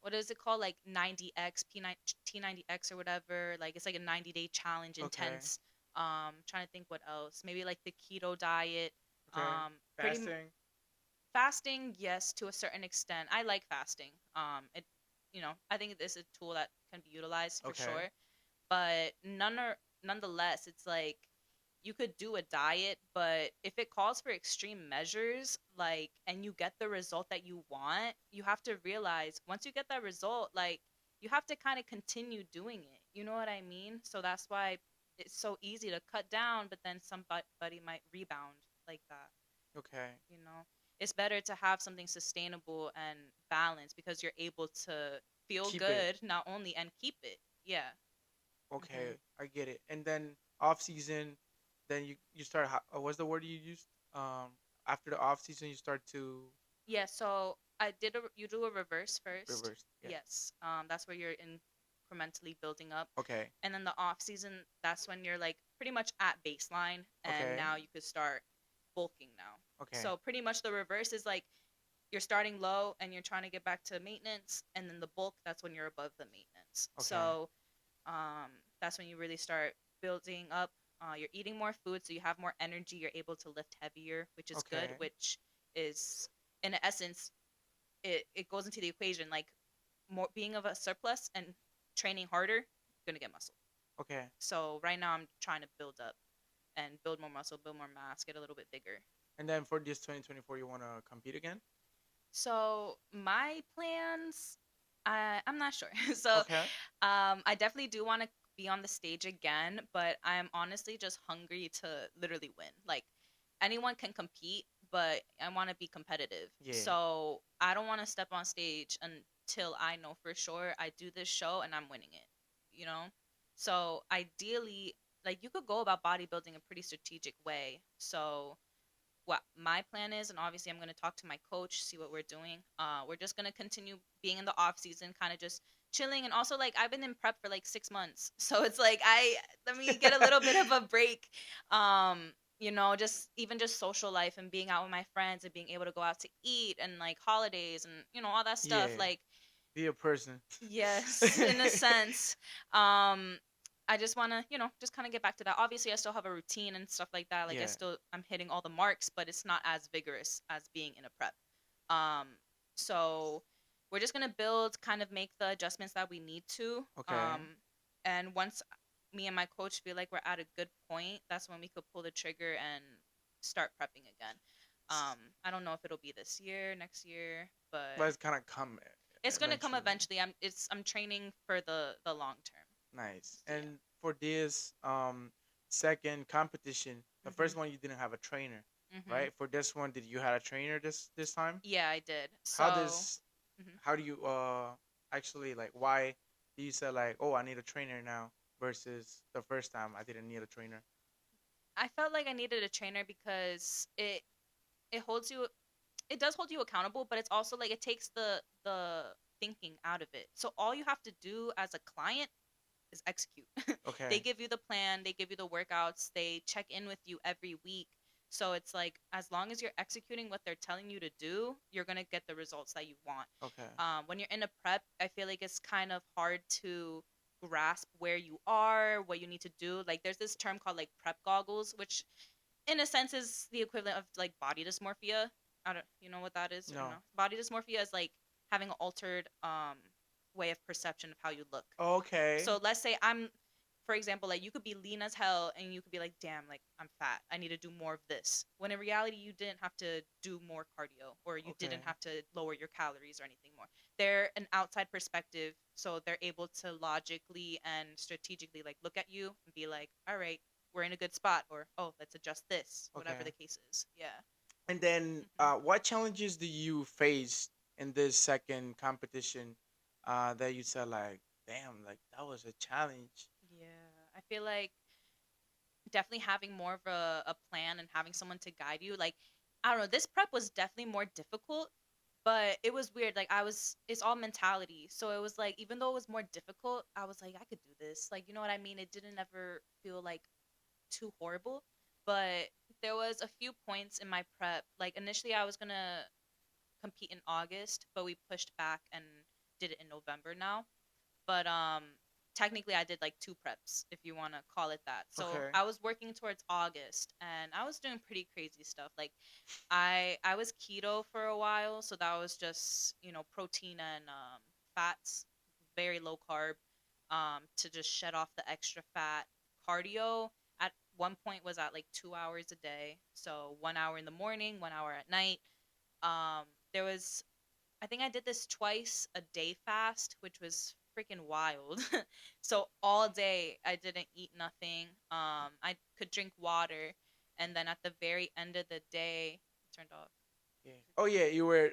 what is it called, like 90x T90x or whatever, like it's like a 90-day challenge, Okay. intense. Trying to think what else, maybe like the keto diet. Okay. Pretty Fasting. fasting, yes, to a certain extent. I like fasting. I think it is a tool that can be utilized for Okay. sure, but nonetheless, it's like you could do a diet, but if it calls for extreme measures, like, and you get the result that you want, you have to realize once you get that result, like, you have to kind of continue doing it. You know what I mean? So that's why it's so easy to cut down, but then somebody might rebound like that. Okay. You know, it's better to have something sustainable and balanced because you're able to feel Keep it. good not only and keep it. Yeah. Okay, hmm I get it. And then off season, then you start. What's the word you used? After the off season, you start to Yeah, so you do a reverse first. reverse. Yeah. Yes. That's where you're incrementally building up. Okay. And then the off season, that's when you're like pretty much at baseline and Okay. now you could start bulking now. Okay. So pretty much the reverse is like you're starting low and you're trying to get back to maintenance, and then the bulk, that's when you're above the maintenance. Okay. So that's when you really start building up. You're eating more food, so you have more energy. You're able to lift heavier, which is good, Okay. which is, in essence, it goes into the equation. Like more being of a surplus and training harder, you're gonna get muscle. Okay. So right now, I'm trying to build up and build more muscle, build more mass, get a little bit bigger. And then for this 2024, you want to compete again? So my plans, I'm not sure. So Okay. I definitely do want to be on the stage again, but I'm honestly just hungry to literally win. Like anyone can compete, but I want to be competitive. Yeah. So I don't want to step on stage until I know for sure I do this show and I'm winning it. You know? So ideally, like you could go about bodybuilding a pretty strategic way. So what my plan is, and obviously I'm going to talk to my coach, see what we're doing. We're just going to continue being in the off season, kind of just chilling, and also like I've been in prep for like 6 months, so it's like I let me get a little bit of a break. Just even just social life and being out with my friends and being able to go out to eat and like holidays and all that stuff. Yeah. Like Be a person. yes, in a sense. Um, I just want to, just kind of get back to that. Obviously, I still have a routine and stuff like that. Like Yeah. I'm hitting all the marks, but it's not as vigorous as being in a prep. Um, so we're just gonna build, kind of make the adjustments that we need to. Okay. And once me and my coach feel like we're at a good point, that's when we could pull the trigger and start prepping again. I don't know if it'll be this year, next year, But but it's kind of coming. It's gonna come eventually. eventually. I'm training for the long term. Nice. So yeah. And for this second competition, the Mhm. first one you didn't have a trainer, Mhm. right? For this one, did you had a trainer this time? Yeah, I did. How So. does Mhm. how do you actually like why do you say like, oh, I need a trainer now versus the first time I didn't need a trainer? I felt like I needed a trainer because it holds you it does hold you accountable, but it's also like it takes the thinking out of it. So all you have to do as a client is execute. They Okay. give you the plan, they give you the workouts, they check in with you every week. So it's like as long as you're executing what they're telling you to do, you're gonna get the results that you want. Okay. When you're in a prep, I feel like it's kind of hard to grasp where you are, what you need to do. Like there's this term called like prep goggles, which in a sense is the equivalent of like body dysmorphia. I don't, you know what that is or no? No. Body dysmorphia is like having an altered way of perception of how you look. Okay. So let's say I'm, for example, like you could be lean as hell and you could be like, damn, like I'm fat. I need to do more of this. When in reality, you didn't have to do more cardio or you didn't Okay. have to lower your calories or anything more. They're an outside perspective, so they're able to logically and strategically like look at you and be like, all right, we're in a good spot, or oh, let's adjust this, whatever Okay. the case is. Yeah. And then, Hmm. what challenges do you face in this second competition? That you said like, damn, like that was a challenge. Yeah. I feel like definitely having more of a plan and having someone to guide you. Like, I don't know, this prep was definitely more difficult, but it was weird. Like, it's all mentality. So it was like, even though it was more difficult, I was like, I could do this. Like, you know what I mean? It didn't ever feel like too horrible. But there was a few points in my prep. Like, initially, I was going to compete in August, but we pushed back and did it in November now. But technically I did like two preps if you want to call it that. So Okay. I was working towards August and I was doing pretty crazy stuff. Like I was keto for a while, so that was just, protein and fats, very low carb, to just shed off the extra fat. Cardio at one point was at like 2 hours a day, so 1 hour in the morning, 1 hour at night. um there was, I think I did this twice a day fast, which was freaking wild. So all day I didn't eat nothing. I could drink water, and then at the very end of the day, turned off. Yeah. Oh yeah, you were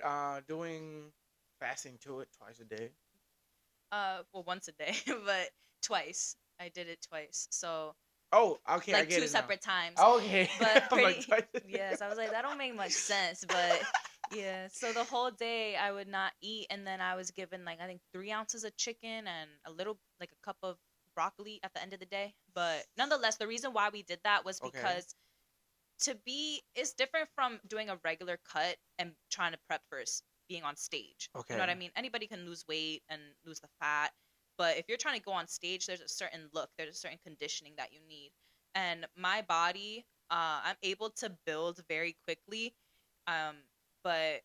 doing fasting to it twice a day. Well, once a day, but twice. I did it twice. So Oh, okay, I like get two it now. separate times. Okay, But I'm like pretty twice a day. yes, I was like that don't make much sense, but yeah. So the whole day I would not eat, and then I was given like I think 3 ounces of chicken and a little like a cup of broccoli at the end of the day. But nonetheless, the reason why we did that was Okay. because it's different from doing a regular cut and trying to prep for being on stage. You know what I Okay. mean? Anybody can lose weight and lose the fat, but if you're trying to go on stage, there's a certain look, there's a certain conditioning that you need. And my body, I'm able to build very quickly, um, but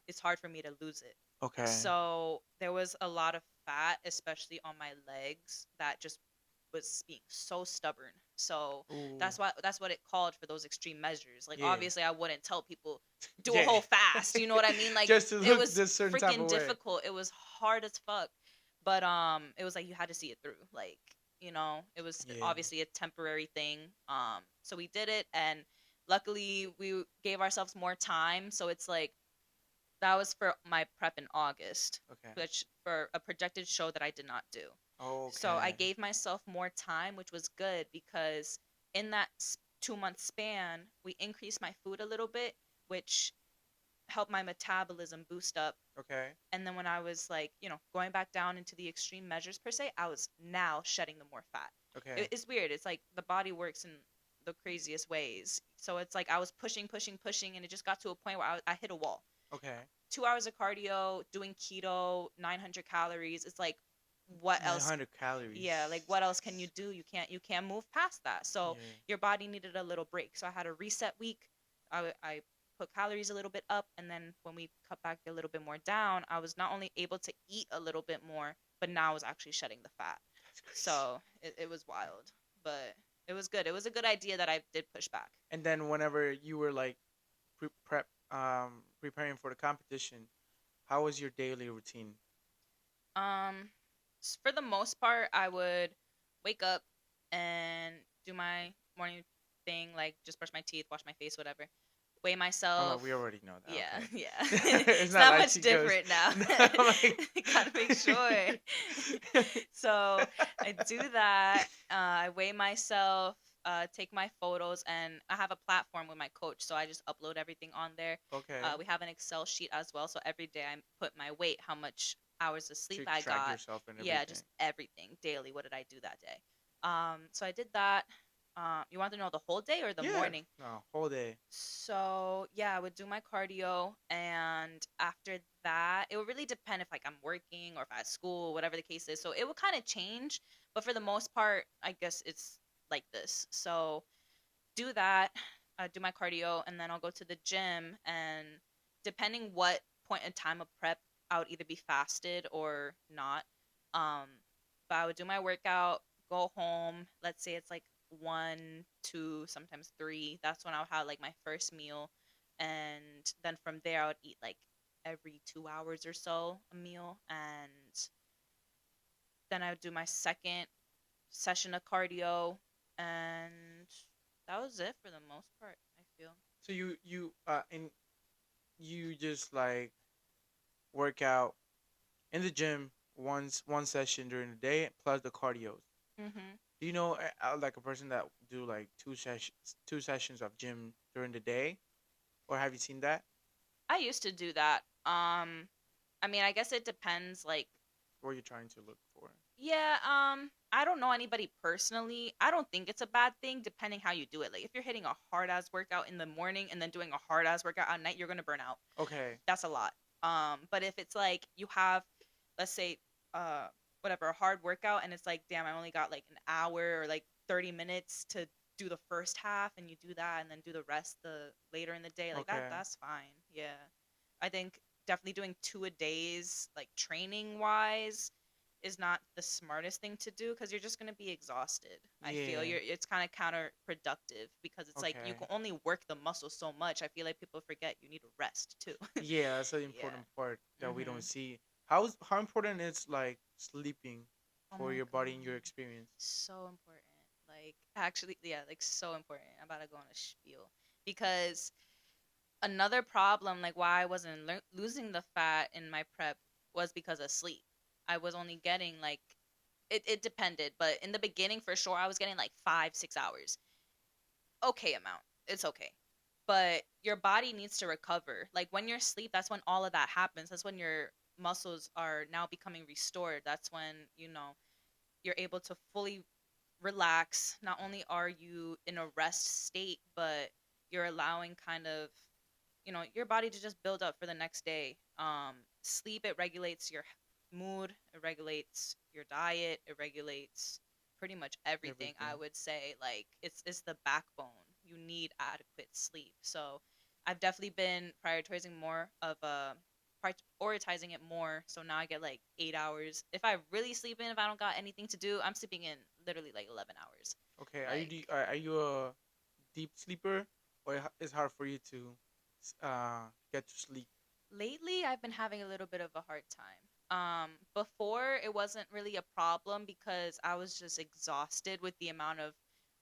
it's hard for me to lose it. Okay. So there was a lot of fat, especially on my legs, that just was being so stubborn. So Ooh. that's what it called for those extreme measures. Like Yeah. obviously I wouldn't tell people do a Yeah. whole fast. You know what I mean? Like Just to it look was this certain type freaking of way. difficult. It was hard as fuck. But it was like you had to see it through. Like, it was Yeah. obviously a temporary thing. So we did it, and luckily we gave ourselves more time. So it's like that was for my prep in August, Okay. which for a projected show that I did not do. So I Okay. gave myself more time, which was good because in that 2 month span, we increased my food a little bit, which helped my metabolism boost up. Okay. And then when I was like, going back down into the extreme measures per se, I was now shedding the more fat. Okay. It's weird. It's like the body works in the craziest ways. So it's like I was pushing, pushing, pushing, and it just got to a point where I hit a wall. Okay. 2 hours of cardio, doing keto, 900 calories. It's like, what else? 900 calories. Yeah, like what else can you do? You can't move past that. So Yeah. your body needed a little break. So I had a reset week. I put calories a little bit up, and then when we cut back a little bit more down, I was not only able to eat a little bit more, but now I was actually shedding the fat. That's crazy. So it was wild, but it was good. It was a good idea that I did push back. And then whenever you were like preparing for the competition, How was your daily routine? Um, for the most part, I would wake up and do my morning thing, like just brush my teeth, wash my face, whatever. Weigh I'm like, myself. we already know that. Yeah, Okay. yeah. It's It's not not like much she goes. different now. I'm like. Gotta make sure. So I do that. I weigh myself, take my photos, and I have a platform with my coach, so I just upload everything on there. Okay. We have an Excel sheet as well, so every day I put my weight, how much hours of sleep To I track got. yourself and Yeah, everything. just everything daily. What did I do that day? So I did that. You want to know the whole day or the Yeah. morning? No, whole day. So yeah, I would do my cardio, and after that, it would really depend if like I'm working or if I had school, whatever the case is. So it would kind of change, but for the most part, I guess it's like this. So do that, do my cardio, and then I'll go to the gym. And depending what point in time of prep, I would either be fasted or not. Um, but I would do my workout, go home. Let's say it's like 1, 2, sometimes 3. That's when I would have like my first meal, and then from there I would eat like every 2 hours or so a meal, and then I would do my second session of cardio, and that was it for the most part, I feel. So you just like work out in the gym once one session during the day plus the cardio. Mhm. Do you know like a person that do like two sessions of gym during the day, or have you seen that? I used to do that. I mean, I guess it depends like What you're trying to look for? yeah, I don't know anybody personally. I don't think it's a bad thing depending how you do it. Like if you're hitting a hard ass workout in the morning and then doing a hard ass workout at night, you're going to burn out. Okay. That's a lot. But if it's like you have, let's say, uh, whatever, a hard workout, and it's like, damn, I only got like an hour or like 30 minutes to do the first half, and you do that, and then do the rest the later in the day, like that, Okay. that's fine. Yeah, I think definitely doing 2 a days, like training wise, is not the smartest thing to do because you're just gonna be exhausted. I feel Yeah. it's kind of counterproductive because it's like you Okay. can only work the muscle so much. I feel like people forget you need to rest too. Yeah, that's an Yeah. important part that we don't Mhm. see. How important is like sleeping Oh for my your body and your god. experience? So important. Like actually, yeah, like so important. I'm about to go on a spiel because another problem, like why I wasn't losing the fat in my prep, was because of sleep. I was only getting like it depended, but in the beginning for sure I was getting like 5, 6 hours. Okay amount. It's okay. But your body needs to recover. Like when you're asleep, that's when all of that happens. That's when your muscles are now becoming restored. That's when, you're able to fully relax. Not only are you in a rest state, but you're allowing kind of, your body to just build up for the next day. Sleep, it regulates your mood, it regulates your diet, it regulates pretty much everything. I Everything. would say like it's the backbone. You need adequate sleep. So I've definitely been prioritizing it more. So now I get like 8 hours. If I really sleep in, if I don't got anything to do, I'm sleeping in literally like 11 hours. Okay. Like Are you a deep sleeper, or it's hard for you to get to sleep? lately, I've been having a little bit of a hard time. Before it wasn't really a problem because I was just exhausted with the amount of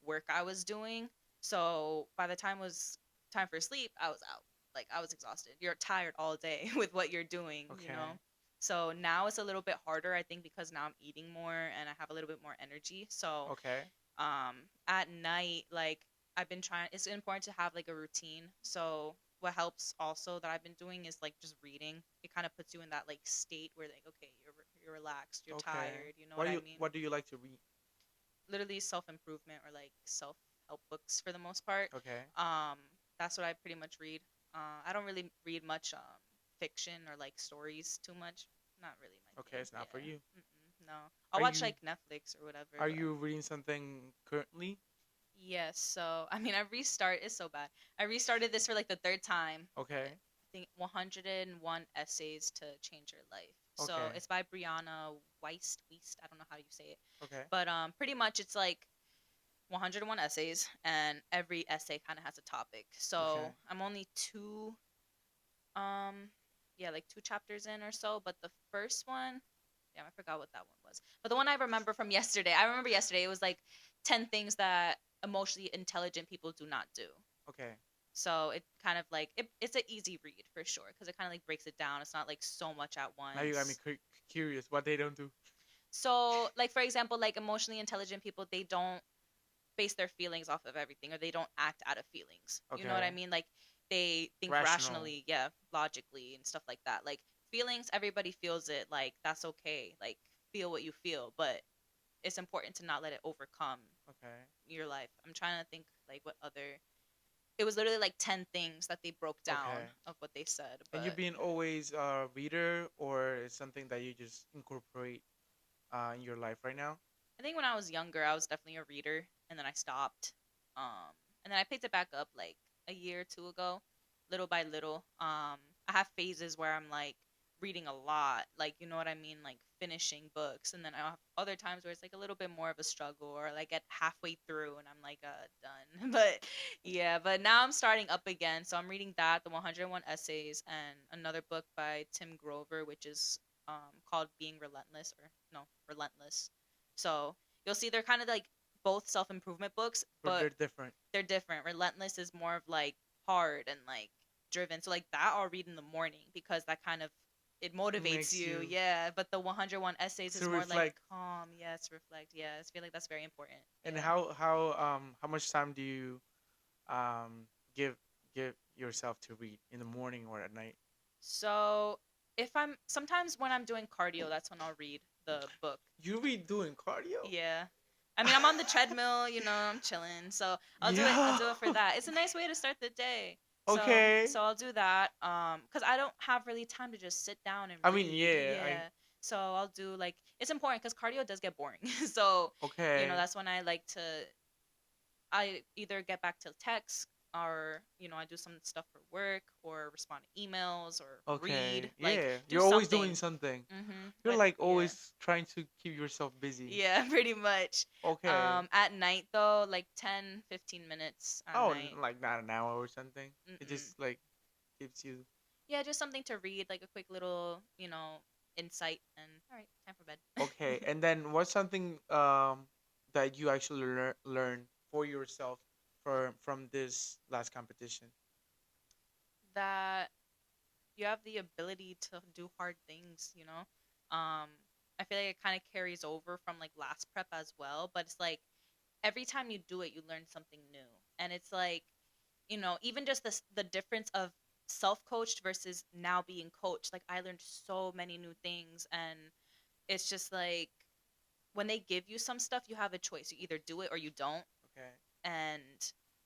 work I was doing. So by the time it was time for sleep, I was out. Like I was exhausted. You're tired all day with what you're doing. Okay. So now it's a little bit harder, I think, because now I'm eating more and I have a little bit more energy. So Okay. at night, like I've been trying, it's important to have like a routine. So what helps also that I've been doing is like just reading. It kind of puts you in that like state where like, okay, you're relaxed, you're Okay. tired, you know what I mean? What do you like to read? Literally self-improvement or like self-help books for the most part. Okay. um that's what I pretty much read. I don't really read much fiction or like stories too much. Not really my Okay, thing. it's not for Yeah. you. No, I'll Are watch you like Netflix or whatever, are but you reading something currently? yes. So I mean, it's so bad. I restarted this for like the third time. I Okay. think 101 essays to change your life. So Okay. it's by Brianna Weist. I don't know how you say it, Okay. but pretty much it's like 101 essays, and every essay kind of has a topic. Okay. So I'm only two. Um, yeah, like 2 chapters in or so. But the first one, damn, I forgot what that one was. But the one I remember from yesterday, I remember yesterday it was like 10 things that emotionally intelligent people do not do. Okay. So it kind of like it's an easy read for sure because it kind of like breaks it down. It's not like so much at Now you got me once. curious what they don't do. So like for example, like emotionally intelligent people, they don't base their feelings off of everything or they don't act out of feelings. You know what I Okay. mean? Like they think Rational. rationally, yeah, logically and stuff like that. Like feelings, everybody feels it. Like that's okay. Like feel what you feel, but it's important to not let it overcome Okay. your life. I'm trying to think like what other. It was literally like 10 things that they broke down Okay. of what they said, And you but being always a reader, or is something that you just incorporate in your life right now? I think when I was younger, I was definitely a reader, and then I stopped. And then I picked it back up like a year or two ago, little by little. I have phases where I'm like reading a lot, like you know what I mean, like finishing books, and then I have other times where it's like a little bit more of a struggle, or like get halfway through and I'm like done. But yeah, but now I'm starting up again, so I'm reading that, the 101 essays, and another book by Tim Grover, which is called Being Relentless, or no, Relentless. So you'll see they're kind of like both self improvement books, But but they're different. they're different. Relentless is more of like hard and like driven. So like that I'll read in the morning because that kind of it It motivates makes you. you Yeah, but the 101 essays to is more like reflect. calm. Yes, reflect. Yes, I feel like that's very important. And Yeah. how much time do you um give give yourself to read in the morning or at night? So if I'm sometimes when I'm doing cardio, that's when I'll read the book. You read doing cardio? Yeah. I mean, I'm on the treadmill, you know, I'm chilling. So I'll do it. I'll Yeah. do it for that. It's a nice way to start the day. So, Okay. so I'll do that. Cause I don't have really time to just sit down and I mean, read. yeah. I Yeah. So I'll do like it's important because cardio does get boring. So, okay. that's when I like to. I either get back to text or I do some stuff for work or respond to emails or read, Okay. like Yeah. do You're always something. doing something. You're But like yeah. always trying to keep yourself busy. Yeah, pretty much. Okay. At night though, like 10, 15 minutes at Oh, night. like not an hour or something. It Mm-mm. just like gives you. Yeah, just something to read, like a quick little, insight, and all right, time for bed. Okay. And then what's something that you actually learn for yourself from this last competition? That you have the ability to do hard things, you know? I feel like it kind of carries over from like last prep as well, but it's like every time you do it, you learn something new. And it's like, even just the difference of self-coached versus now being coached. Like I learned so many new things, and it's just like when they give you some stuff, you have a choice. You either do it or you don't. Okay. And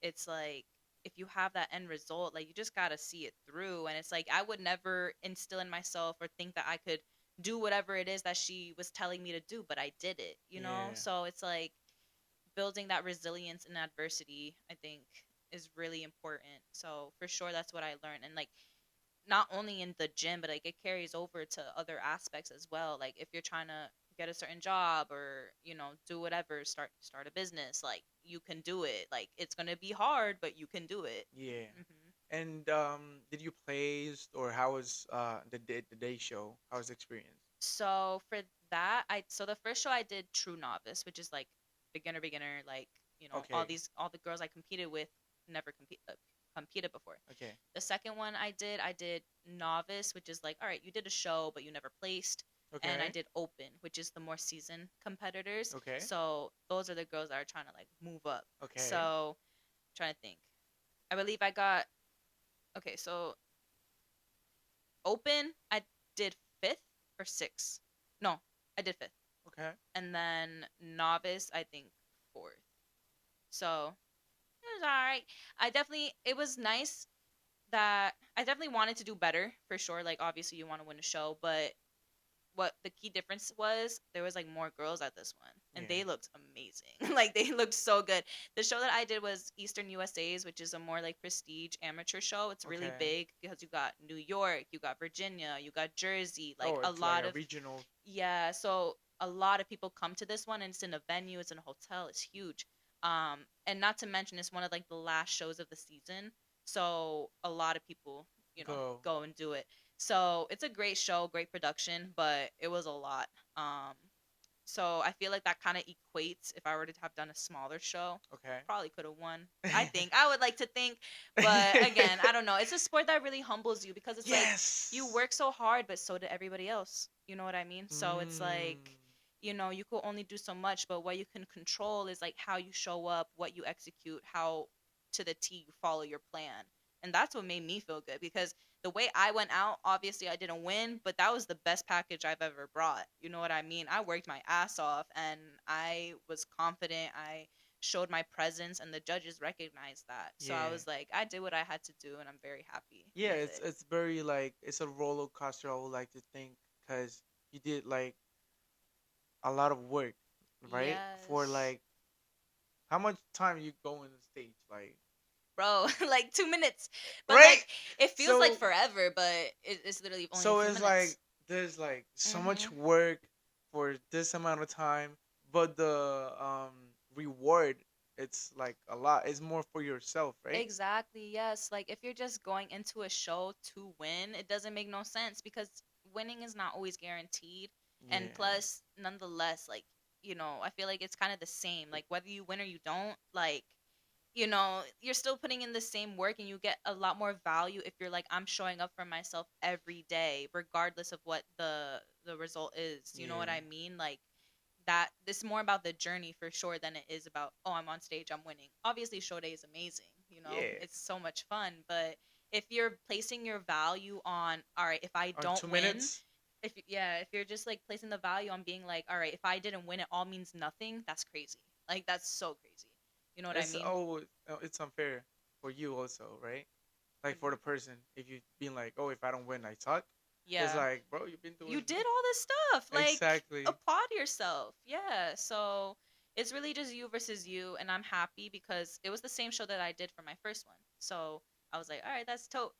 it's like if you have that end result, like you just got to see it through. And it's like I would never instill in myself or think that I could do whatever it is that she was telling me to do, but I did it, you know? Yeah. So it's like building that resilience in adversity, I think is really important. So for sure that's what I learned. And like not only in the gym, but like it carries over to other aspects as well. Like if you're trying to get a certain job or do whatever, start a business, like you can do it. Like it's gonna be hard, but you can do it. Yeah. hmm And did you place or how was the day show? How was the experience? So for that, so the first show I did True Novice, which is like beginner, like Okay. all the girls I competed with never competed before. Okay. The second one I did Novice, which is like, all right, you did a show, but you never placed. And I Okay. did Open, which is the more seasoned competitors. Okay. So those are the girls that are trying to like move up. Okay. So trying to think. I believe I got okay, so Open I did fifth or sixth. No, I did fifth. Okay. And then Novice I think fourth. So it was alright. It was nice that I definitely wanted to do better for sure. Like obviously you want to win a show, but what the key difference was there was like more girls at this one and Yeah. they looked amazing. Like they looked so good. The show that I did was Eastern USA's, which is a more like prestige amateur show. It's really Okay. big because you got New York, you got Virginia, you got Jersey, like Oh, a it's like lot a of regional. yeah, so a lot of people come to this one and it's in a venue, it's in a hotel, it's huge. And not to mention it's one of like the last shows of the season. So a lot of people, Go. go and do it. So it's a great show, great production, but it was a lot. Um, so I feel like that kind of equates if I were to have done a smaller show. Probably could have won. I think. I would like to think. But again, I don't know. It's a sport that really humbles you because it's like you Yes. work so hard, but so did everybody else. You know what I mean? So it's Mm. like, you could only do so much, but what you can control is like how you show up, what you execute, how to the T you follow your plan. And that's what made me feel good because the way I went out, obviously I didn't win, but that was the best package I've ever brought. You know what I mean? I worked my ass off and I was confident. I showed my presence and the judges recognized that. So I Yeah. was like, I did what I had to do and I'm very happy Yeah, with it's it. it's very like it's a roller coaster. I would like to think because you did like a lot of work, right? For Yes. like how much time you go on the stage, like Bro, like 2 minutes. But right? like it feels like So forever, but it's literally only a so few it's minutes. like there's like so much Mhm. work for this amount of time, but the reward it's like a lot. It's more for yourself, right? Exactly, yes. Like if you're just going into a show to win, it doesn't make no sense because winning is not always guaranteed. And Yeah. plus, nonetheless, like, I feel like it's kind of the same. Like whether you win or you don't, like, you're still putting in the same work and you get a lot more value if you're like, I'm showing up for myself every day, regardless of what the result is. You know what Yeah. I mean? Like that this is more about the journey for sure than it is about, oh, I'm on stage, I'm winning. Obviously show day is amazing, Yeah. it's so much fun, but if you're placing your value on, all right, if I On don't two win, minutes. if you're just like placing the value on being like, all right, if I didn't win, it all means nothing, that's crazy. Like that's so crazy. You know what I It's mean? oh, it's unfair for you also, right? What Like do you for the mean? person, if you being like, oh, if I don't win, I suck. It's Yeah, like, bro, you've been you doing did all this stuff. Like, exactly. applaud yourself. Yeah. So it's really just you versus you, and I'm happy because it was the same show that I did for my first one. So I was like, all right, that's dope,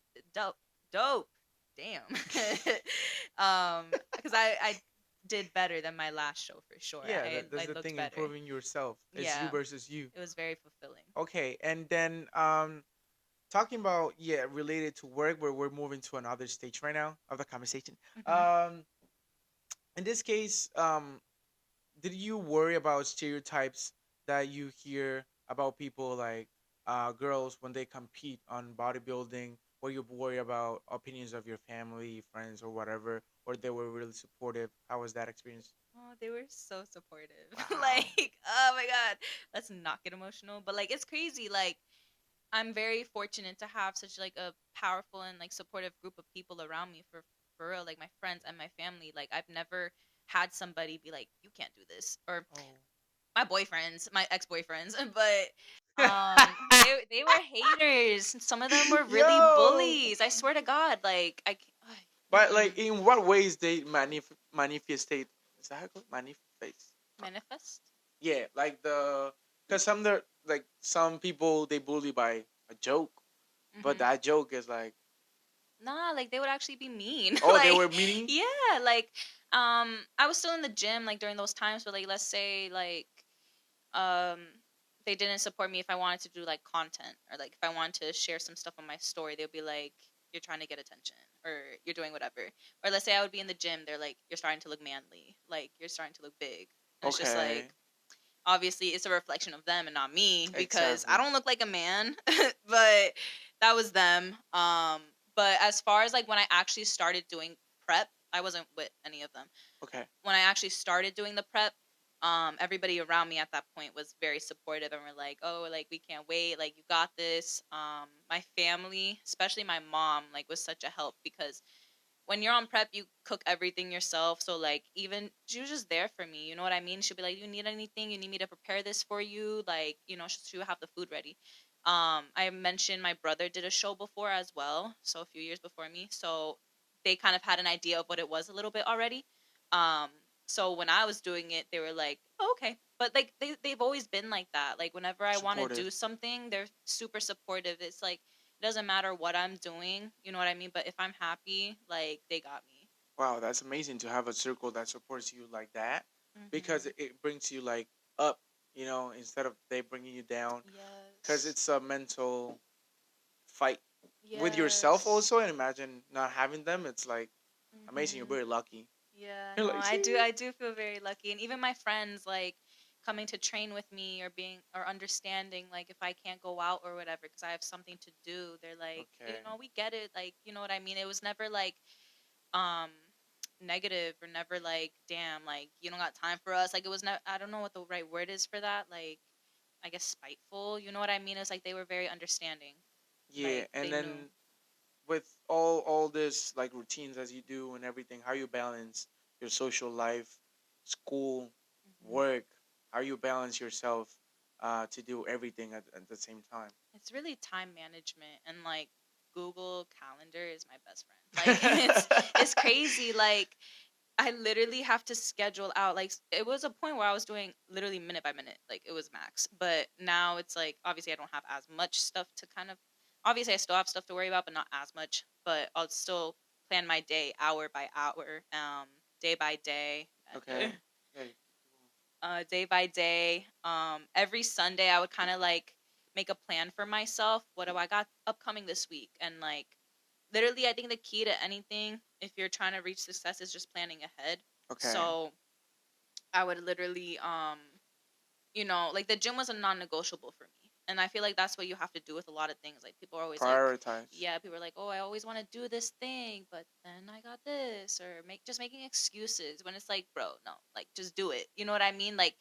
dope. Damn. Because I did better than my last show for sure. Yeah, I that's the looked thing. better. Improving yourself. It's you Yeah, versus you. it was very fulfilling. Okay, and then talking about yeah, related to work, where we're moving to another stage right now of the conversation. Hmm. Um, in this case, did you worry about stereotypes that you hear about people like girls when they compete on bodybuilding, or you worry about opinions of your family, friends, or whatever, or they were really supportive? How was that experience? Oh, they were so supportive. Wow. Like, oh my god, let's not get emotional. But like, it's crazy. Like, I'm very fortunate to have such like a powerful and like supportive group of people around me for real, like my friends and my family. Like I've never had somebody be like, "You can't do this," or Oh. my boyfriends, my ex-boyfriends, but they were haters. Some of them were really Yo. bullies. I swear to God, like But mm-mm. like, in what ways they manifestate? Is that how it goes? Manifest? Manifest. Yeah, like because like some people they bully by a joke, but Mm-hmm. that joke is like, Nah, like they would actually be mean. oh, they Like, were meaning. yeah, like I was still in the gym like during those times, but like let's say like um they didn't support me if I wanted to do like content or like if I wanted to share some stuff on my story, they'll be like, you're trying to get attention or you're doing whatever. Or let's say I would be in the gym, they're like, you're starting to look manly, like you're starting to look big. And it's just like Okay, obviously it's a reflection of them and not me because I exactly. don't look like a man, but that was them. But as far as like when I actually started doing prep, I wasn't with any of them. Okay, When I actually started doing the prep, everybody around me at that point was very supportive and were like, "Oh, like we can't wait, like you got this." My family, especially my mom, like was such a help because when you're on prep, you cook everything yourself. So like even she was just there for me. You know what I mean? She'd be like, "You need anything? You need me to prepare this for you?" Like she would have the food ready. I mentioned my brother did a show before as well, so a few years before me. So they kind of had an idea of what it was a little bit already. Um, so when I was doing it, they were like, oh, "Okay," but like they've always been like that. Like whenever I want to supportive. do something, they're super supportive. It's like it doesn't matter what I'm doing, you know what I mean? But if I'm happy, like they got me. Wow, that's amazing to have a circle that supports you like that, because Mhm. it brings you like up, instead of they bringing you down, because Yes. it's a mental fight. with yourself Yes. also, and imagine not having them. It's like amazing. You're Mhm. very lucky. Yeah, You're no, like, I do see, I do feel very lucky, and even my friends like coming to train with me or being or understanding like if I can't go out or whatever because I have something to do, they're like, okay, we get it, like, you know what I mean? It was never like um negative or never like damn, like you don't got time for us. Like it was not, I don't know what the right word is for that, like I guess spiteful, you know what I mean? It's like they were very understanding. yeah, Like and they knew. then with all this like routines as you do and everything, how you balance your social life, school, Mhm. work, how you balance yourself to do everything at the same time. It's really time management, and like Google Calendar is my best friend. Like it's crazy. Like I literally have to schedule out, like it was a point where I was doing literally minute by minute, like it was max. But now it's like obviously I don't have as much stuff to kind of, obviously I still have stuff to worry about, but not as much. But I'll still plan my day hour by hour, day by day. Okay. Yeah. Day by day. Every Sunday I would kind of like make a plan for myself. What do I got upcoming this week? And like literally, I think the key to anything, if you're trying to reach success, is just planning ahead. Okay. So I would literally, like the gym was a non-negotiable for me, and I feel like that's what you have to do with a lot of things. Like people are always like, Prioritize. yeah, people are like, oh, I always want to do this thing, but then I got this, or making excuses when it's like, bro, no, like just do it. You know what I mean? Like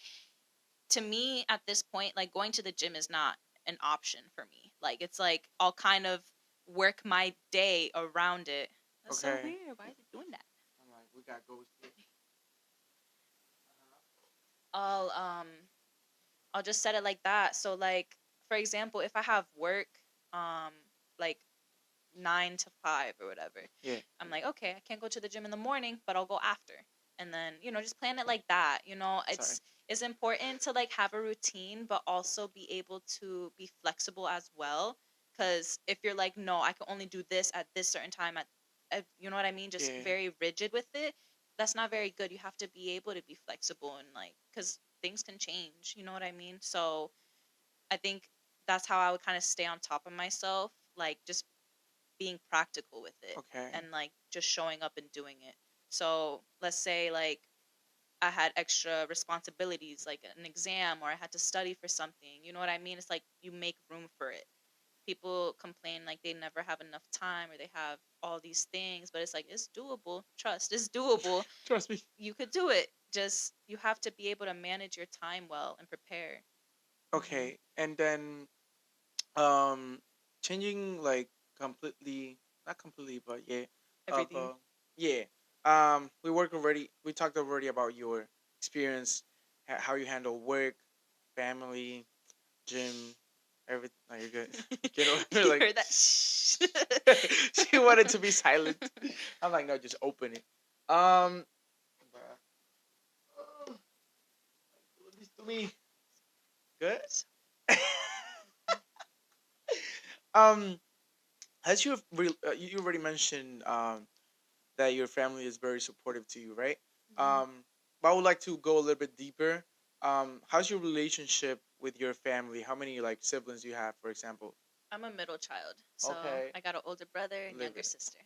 to me at this point, like going to the gym is not an option for me. Like it's like I'll kind of work my day around it. That's so Okay. weird. Why is it doing that? I'm like, we got ghosted. I'll um I'll just set it like that. So like for example, if I have work um like 9 to 5 or whatever, Yeah. I'm like, okay, I can't go to the gym in the morning, but I'll go after. And then, just plan it like that. Sorry. It's important to like have a routine, but also be able to be flexible as well. Cause if you're like, no, I can only do this at this certain time you know what I mean? Just Yeah. very rigid with it. That's not very good. You have to be able to be flexible and like, cause things can change. You know what I mean? So I think that's how I would kind of stay on top of myself. Like just being practical with it Okay. and like just showing up and doing it. So let's say like I had extra responsibilities like an exam or I had to study for something. You know what I mean? It's like you make room for it. People complain like they never have enough time or they have all these things, but it's like it's doable. Trust, it's doable. Trust me. You could do it. Just you have to be able to manage your time well and prepare. Hmm. Okay. And then um changing like completely, not completely, but yeah, of Everything. yeah, we talked already about your experience, how you handle work, family, gym, everything. No, you're good. You know, You like heard that? Shh. she wanted to be silent. I'm like, no, just open it. Um, bruh. Oh, do this to me. Good. um, as you already mentioned that your family is very supportive to you, right? Mhm. Um, but I would like to go a little bit deeper. How's your relationship with your family? How many like siblings do you have, for example? I'm a middle child, so Okay, I got an older brother a and little younger bit. sister.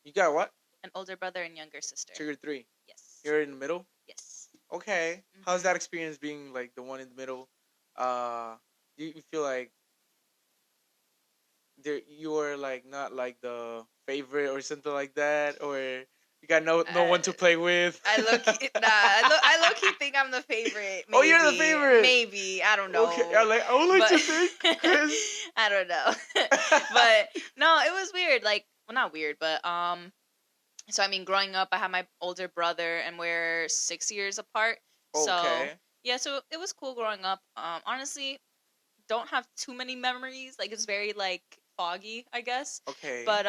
You got what? An older brother and younger sister. So you're three. Yes. You're in the middle. Yes. Okay. How's Mhm. that experience being like the one in the middle? Uh, you feel like you are like not like the favorite or something like that, or you got no Uh, one to play with. I low key nah. I low key think I'm the favorite. Oh, you're the Maybe. favorite. Maybe. I don't Okay, I know. like. I would like But to think because. I don't know. But no, it was weird. Like, well, not weird, but so I mean, growing up, I had my older brother, and we're 6 years apart. So Okay. yeah, so it was cool growing up. Honestly, don't have too many memories. Like it's very like foggy, I guess. Okay. But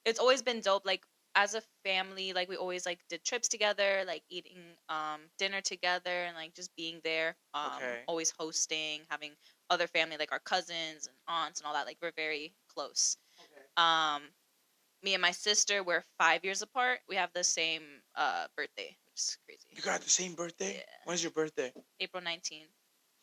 it's always been dope. Like as a family, like we always like did trips together, like eating dinner together and like just being there. Okay. Always hosting, having other family like our cousins and aunts and all that. Like we're very close. Okay. Um Me and my sister, we're 5 years apart. We have the same birthday, which is crazy. You got the same birthday. Yeah. When's your birthday? April 19th.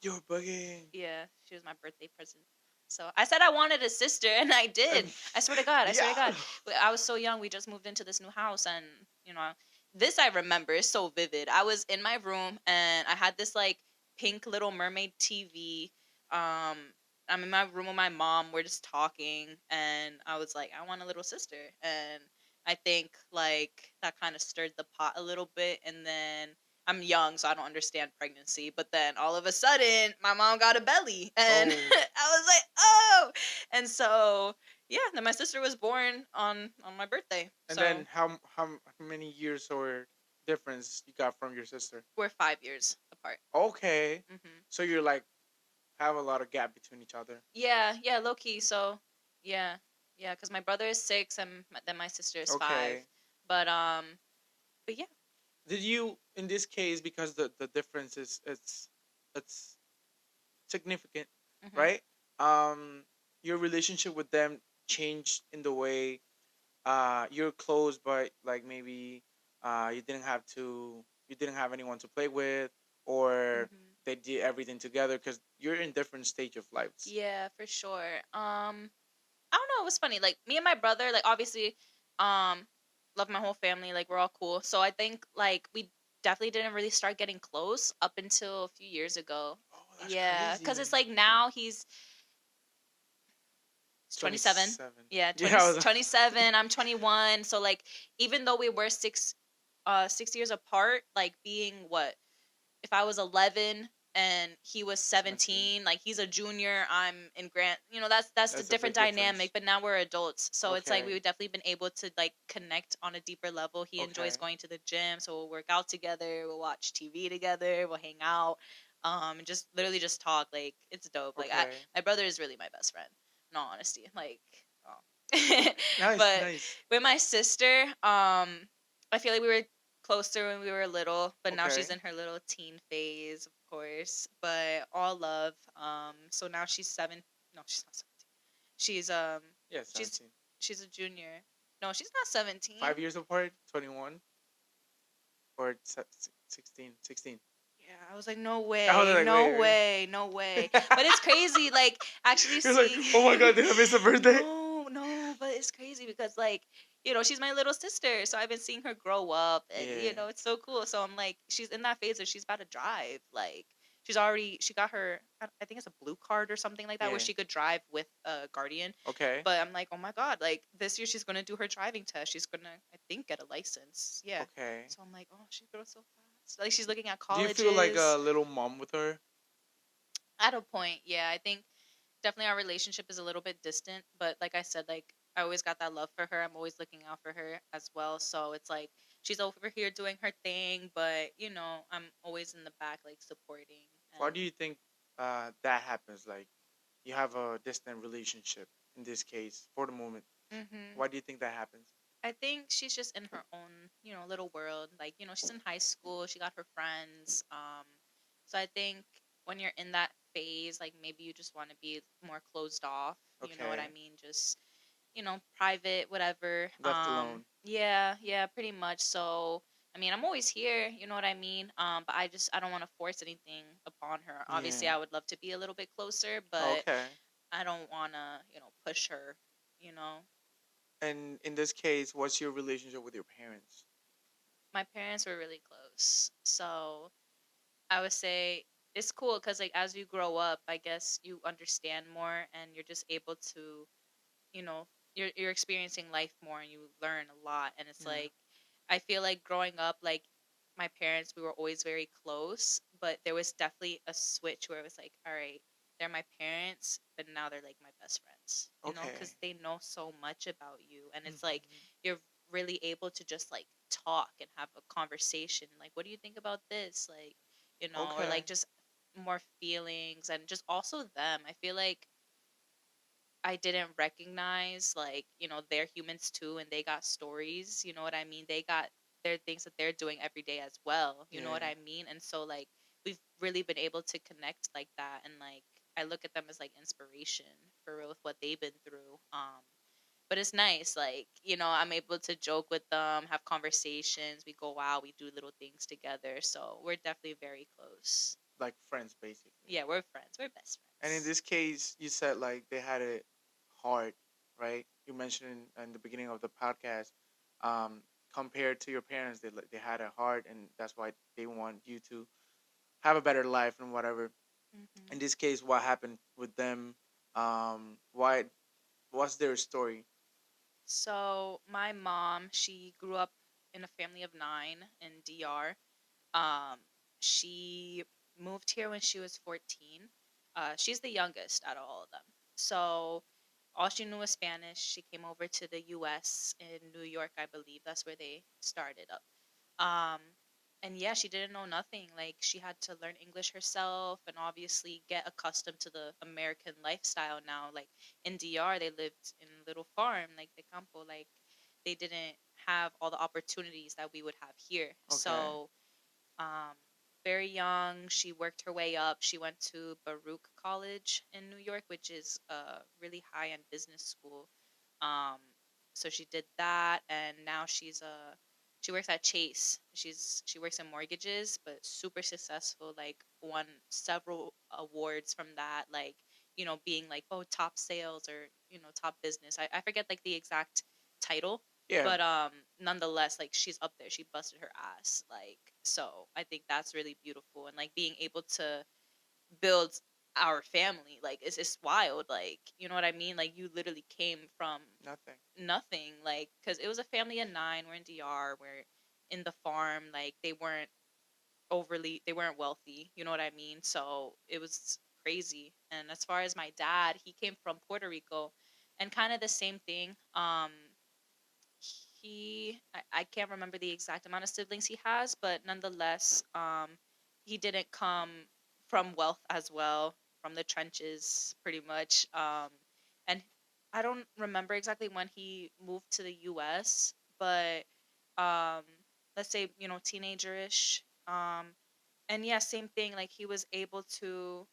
You're bugging. Yeah, she was my birthday present. So I said I wanted a sister, and I did. I swear to God. I swear to Yeah. God. I was so young. We just moved into this new house, and you know, this I remember is so vivid. I was in my room, and I had this like pink Little Mermaid TV. Um, I'm in my room with my mom. We're just talking, and I was like, I want a little sister, and I think like that kind of stirred the pot a little bit, and then I'm young, so I don't understand pregnancy. But then all of a sudden, my mom got a belly, and Oh. I was like, oh. And so yeah, then my sister was born on my birthday. And So then how many years or difference you got from your sister? we're 5 years apart. Okay. Hmm. So you're like have a lot of gap between each other. Yeah, yeah, low key. So yeah, yeah, because my brother is 6, and then my sister is 5. Okay. But but yeah. Did you in this case because the difference is it's significant, Hmm. right? Your relationship with them changed in the way you're close, but like maybe you didn't have anyone to play with, or Hmm. they did everything together because you're in different stage of lives. Yeah, for sure. I don't know. It was funny. Like me and my brother, like obviously, um, love my whole family. Like we're all cool. So I think like we definitely didn't really start getting close up until a few years ago. Oh, that's Yeah, because crazy. it's like now he's 27. 27. Yeah, Yeah, 20, I was, 27. I'm 21. So like even though we were 6 years apart, like being what if I was 11 and he was 17. 17, like he's a junior, I'm in grant, that's the That's a different big dynamic, difference. but now we're adults. So it's like Okay. we've definitely been able to like connect on a deeper level. He enjoys Okay. going to the gym, so we'll work out together, we'll watch TV together, we'll hang out, and just literally just talk. Like it's dope. Like Okay. my brother is really my best friend. In all honesty, like, oh. Nice, But nice. with my sister, I feel like we were closer when we were little, but now she's Okay. in her little teen phase, of course. But all love. So now she's 7. No, she's not 17. She's Yeah, she's 17. she's a junior. No, she's not 17. 5 years apart, 21 or 16, 16. Yeah, I was like, no I was way, like, no wait, way, no way. wait. But it's crazy, like actually You're like, seeing. oh my god, did I miss a birthday? No, no, but it's crazy because like she's my little sister, so I've been seeing her grow up, and Yeah. it's so cool. So I'm like, she's in that phase where she's about to drive. Like she got her, I think it's a blue card or something like that, where Yeah. she could drive with a guardian. Okay. But I'm like, oh my god, like this year she's gonna do her driving test. She's gonna, I think, get a license. Yeah. Okay. So I'm like, oh, she grows so fast. Like she's looking at Do you feel like a colleges. little mom with her? At a point, yeah, I think definitely our relationship is a little bit distant, but like I said, like I always got that love for her. I'm always looking out for her as well. So it's like she's over here doing her thing, but I'm always in the back like supporting. Why And do you think that happens? Like, you have a distant relationship in this case for the moment. hmm Why do you think that happens? I think she's just in her own, little world. Like, she's in high school, she got her friends. So I think when you're in that phase, like maybe you just want to be more closed off, you know what I Okay. mean? Just private, whatever. Left alone. Yeah, yeah, pretty much. So, I mean, I'm always here, you know what I mean? But I don't want to force anything upon her. Obviously, Yeah. I would love to be a little bit closer, but Okay. I don't want to, push her, you know. And in this case, what's your relationship with your parents? My parents were really close. So, I would say it's cool cuz like as you grow up, I guess you understand more and you're just able to, you know you're experiencing life more and you learn a lot, and it's Yeah. like I feel like growing up, like my parents, we were always very close, but there was definitely a switch where it was like, all right, they're my parents, but now they're like my best friends, because Okay. they know so much about you, and it's like Hmm. you're really able to just like talk and have a conversation, like what do you think about this, like, or Okay. like just more feelings, and just also them. I feel like I didn't recognize, like, they're humans too and they got stories, you know what I mean? They got their things that they're doing every day as well, you know what Yeah. I mean? And so like we've really been able to connect like that, and like I look at them as like inspiration for real with what they've been through. But it's nice, like, I'm able to joke with them, have conversations, we go out, we do little things together. So we're definitely very close. like friends basically. Yeah, we're friends. We're best And in friends. this case, you said like they had it hard, right? You mentioned in the beginning of the podcast, um, compared to your parents, they had it hard, and that's why they want you to have a better life and whatever. In Hmm. this case, what happened with them? Why? What's their story? So my mom, she grew up in a family of nine in DR. Um, she moved here when she was 14. She's the youngest out of all of them. So all she knew was Spanish. She came over to the US in New York, I believe. That's where they started up. Um, and yeah, she didn't know nothing. Like she had to learn English herself and obviously get accustomed to the American lifestyle now. Like in DR, they lived in a little farm, like the campo. Like they didn't have all the opportunities that we would have here. Okay. So um, very young, she worked her way up. She went to Baruch College in New York, which is a really high end business school. Um, so she did that, and now she works at Chase. She works in mortgages, but super successful. Like won several awards from that. Like being like top sales or top business. I forget like the exact title, Yeah. but nonetheless, like she's up there. She busted her ass. Like so I think that's really beautiful, and like being able to build our family, like it's wild. Like you know what I mean, like you literally came from Nothing. nothing, like because it was a family of nine. We're in DR, we're in the farm. Like they weren't wealthy, you know what I mean, so it was crazy. And as far as my dad, he came from Puerto Rico, and kind of the same thing. I can't remember the exact amount of siblings he has, but nonetheless, he didn't come from wealth as well, from the trenches pretty much. And I don't remember exactly when he moved to the US, but um let's say, teenager-ish. And yeah, same thing. Like he was able to.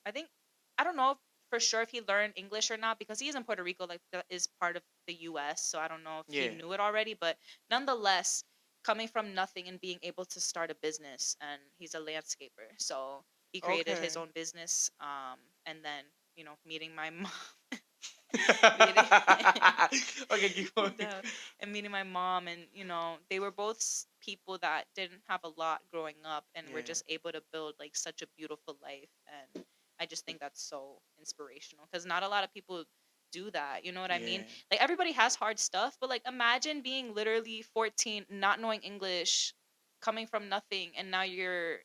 I don't know for sure if he learned English or not because he's in Puerto Rico. Like that is part of the U.S. So I don't know if he Yeah. knew it already. But nonetheless, coming from nothing and being able to start a business, and he's a landscaper, so he created his Okay. own business. And then meeting my mom, meeting Okay, keep going. the and meeting my mom, and they were both people that didn't have a lot growing up and were Yeah. just able to build like such a beautiful life. And I just think that's so inspirational because not a lot of people do that, you know what I mean? Yeah. Like everybody has hard stuff, but like imagine being literally 14, not knowing English, coming from nothing, and now you're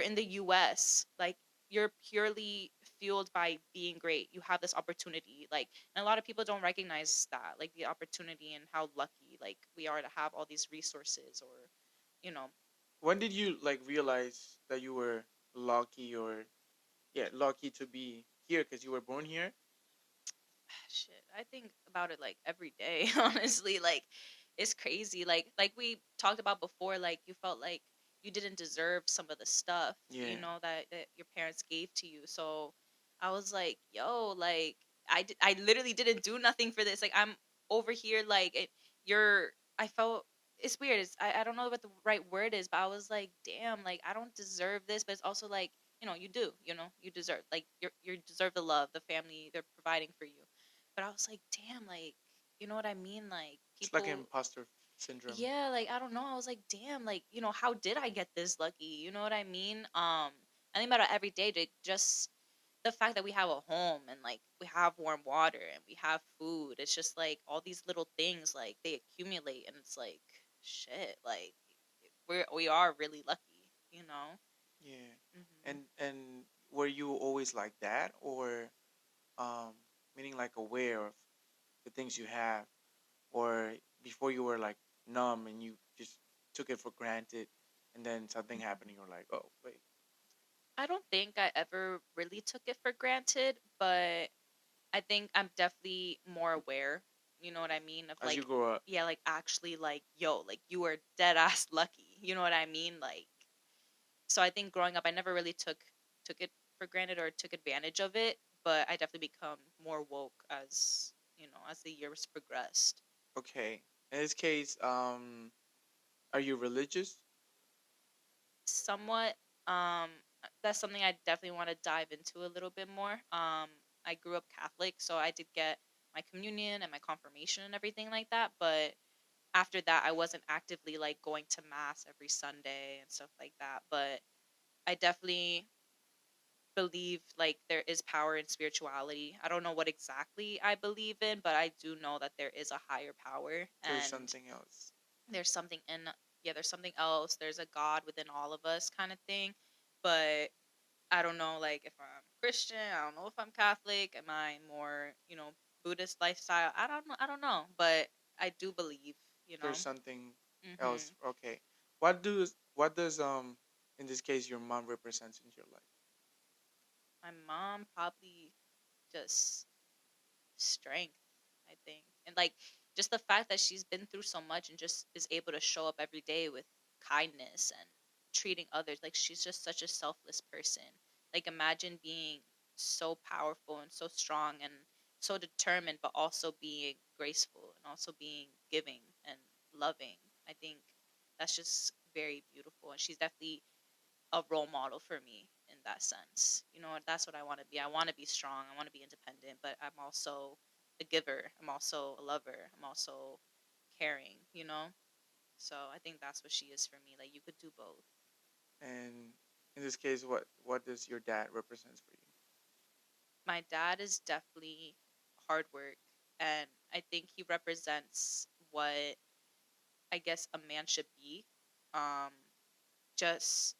in the US. Like you're purely fueled by being great. You have this opportunity. Like and a lot of people don't recognize that, like the opportunity and how lucky like we are to have all these resources or you know, When did you like realize that you were lucky or yeah, lucky to be here because you were born here? shit. I think about it like every day, honestly. Like it's crazy. Like we talked about before, like you felt like you didn't deserve some of the stuff, Yeah. that your parents gave to you. So I was like, yo, like I literally didn't do nothing for this. Like I'm over here like you're I felt it's weird. I don't know what the right word is, but I was like, damn, like I don't deserve this, but it's also like, you do, you deserve like you deserve the love, the family they're providing for you. But I was like, damn, like, you know what I mean? Like, It's like people, imposter syndrome. yeah, like, I don't know. I was like, damn, like, how did I get this lucky? You know what I mean? I think about it every day to just the fact that we have a home and like we have warm water and we have food. It's just like all these little things, like, they accumulate and it's like, shit, like, we are really lucky, you know? Yeah. Hmm. And were you always like that or um meaning like aware of the things you have or before you were like numb and you just took it for granted and then something happened and you're like, "Oh, wait." I don't think I ever really took it for granted, but I think I'm definitely more aware, you know what I mean? Of As you like, grow up. yeah, like actually like, yo, like you were dead ass lucky. You know what I mean? Like so I think growing up I never really took it for granted or took advantage of it, but I definitely become more woke as, as the years progressed. Okay. In this case, are you religious? Somewhat. that's something I definitely want to dive into a little bit more. I grew up Catholic, so I did get my communion and my confirmation and everything like that. But after that, I wasn't actively like going to mass every Sunday and stuff like that. But I definitely believe like there is power in spirituality. I don't know what exactly I believe in, but I do know that there is a higher power There's and something else. there's something in yeah, there's something else. There's a God within all of us kind of thing. But I don't know like if I'm Christian, I don't know if I'm Catholic, am I more, Buddhist lifestyle? I don't know, but I do believe, you know. There's something else. Mhm. Okay. What does in this case your mom represents in your life? My mom probably just strength, I think. And like just the fact that she's been through so much and just is able to show up every day with kindness and treating others like she's just such a selfless person. Like imagine being so powerful and so strong and so determined but also being graceful and also being giving and loving. I think that's just very beautiful and she's definitely a role model for me in that sense. You know, that's what I want to be. I want to be strong. I want to be independent, but I'm also a giver. I'm also a lover. I'm also caring, you know? So I think that's what she is for me. Like you could do both. And in this case, what does your dad represents for you? My dad is definitely hard work and I think he represents what I guess a man should be. Um just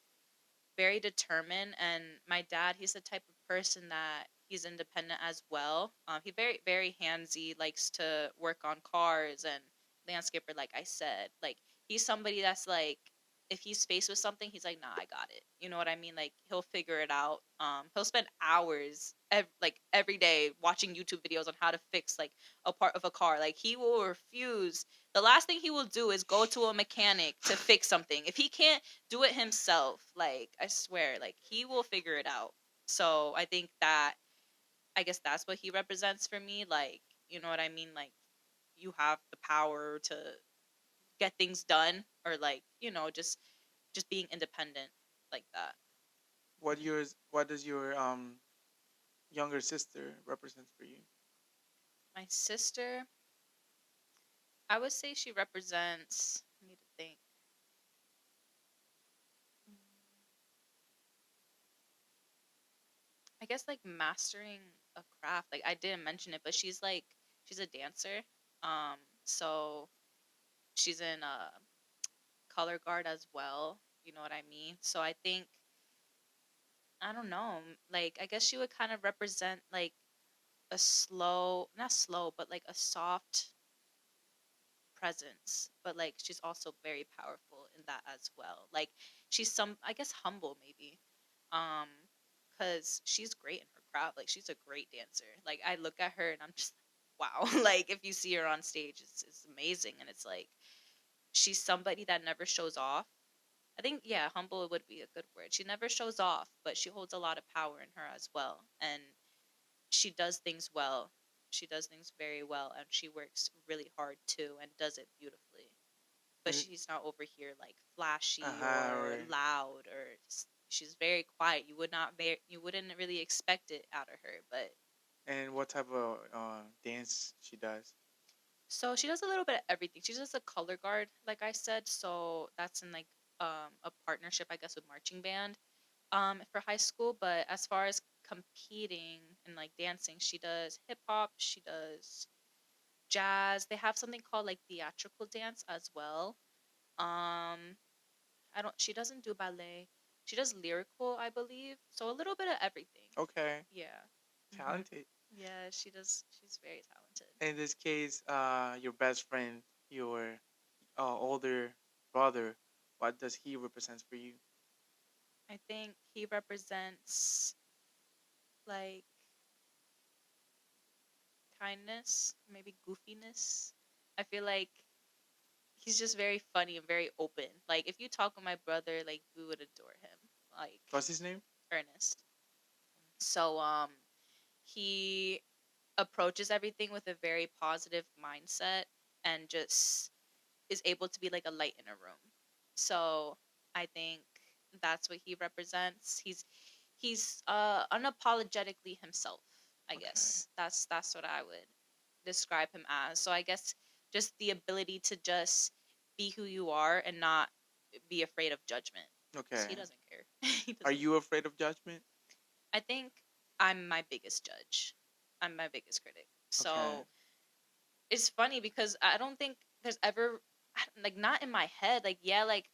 very determined and my dad he's the type of person that he's independent as well. He very handsy, likes to work on cars and landscaper like I said. Like he's somebody that's like if he's faced with something he's like nah I got it, you know what I mean, like he'll figure it out. He'll spend hours like every day watching YouTube videos on how to fix like a part of a car. Like he will refuse, the last thing he will do is go to a mechanic to fix something if he can't do it himself. Like I swear, like he will figure it out. So I think that I guess that's what he represents for me. Like, you know what I mean? Like you have the power to get things done or like, just being independent like that. Mhm. What does your younger sister represents for you? My sister, I would say she represents, I need to think. Mm, I guess like mastering a craft. Like I didn't mention it, but she's a dancer. Um so she's in a color guard as well. You know what I mean? So I think I don't know. Like I guess she would kind of represent like a slow, not slow, but like a soft presence. But like she's also very powerful in that as well. Like she's some, I guess, humble maybe, um, because she's great in her craft. Like she's a great dancer. Like I look at her and I'm just like, wow. Like if you see her on stage, it's amazing, and it's like she's somebody that never shows off. I think yeah, humble would be a good word. She never shows off, but she holds a lot of power in her as well, and she does things well. She does things very well, and she works really hard too, and does it beautifully. But And she's not over here like flashy or right. loud or she's very quiet. You wouldn't really expect it out of her, but And what type of dance she does? so she does a little bit of everything. She does a color guard, like I said. So that's in like a partnership, I guess, with marching band for high school. But as far as competing and like dancing, she does hip hop. She does jazz. They have something called like theatrical dance as well. Um, I don't. She doesn't do ballet. She does lyrical, I believe. So a little bit of everything. Okay, Yeah. Mhm. talented. Yeah, she does. She's very talented. In this case, your best friend, your older brother, what does he represent for you? I think he represents like kindness, maybe goofiness. I feel like he's just very funny and very open. Like if you talk with my brother, like we would adore him. Like What's his name? Ernest. So he approaches everything with a very positive mindset and just is able to be like a light in a room. So I think that's what he represents. He's unapologetically himself, I Okay. guess. That's what I would describe him as. So I guess just the ability to just be who you are and not be afraid of judgment. 'Cause Okay. he doesn't care. He Are doesn't. you afraid of judgment? I think I'm my biggest judge. I'm my biggest critic. Okay. So it's funny because I don't think there's ever like not in my head like yeah like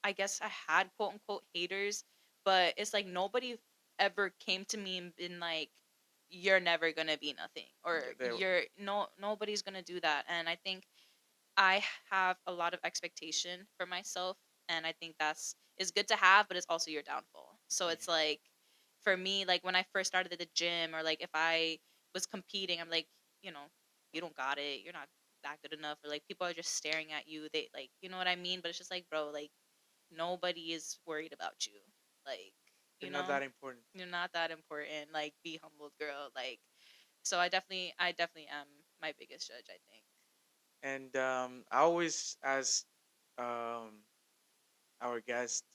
I guess I had quote unquote haters, but it's like nobody ever came to me and been like you're never gonna be nothing or Yeah, there. you're nobody's gonna do that. And I think I have a lot of expectation for myself, and I think that's is good to have, but it's also your downfall. So it's Yeah. like for me, like when I first started at the gym, or like if I was competing, I'm like, you know, you don't got it, you're not that good enough, or like people are just staring at you. They like, you know what I mean? But it's just like, bro, like nobody is worried about you. Like, You're you not know, that important. you're not that important. Like, be humbled, girl. Like, so I definitely am my biggest judge. I think. And I always ask um, our guest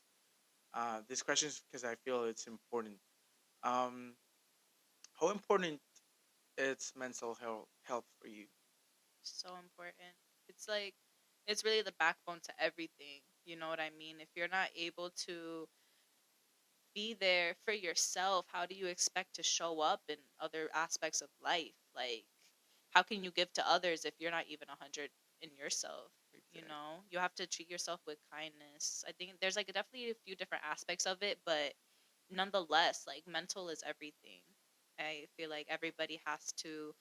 these questions because I feel it's important. Um, how important is mental health for you? So important. It's like it's really the backbone to everything. You know what I mean? If you're not able to be there for yourself, how do you expect to show up in other aspects of life? Like how can you give to others if you're not even 100 in yourself? You Exactly. know, you have to treat yourself with kindness. I think there's like definitely a few different aspects of it, but nonetheless, like mental is everything. I feel like everybody has to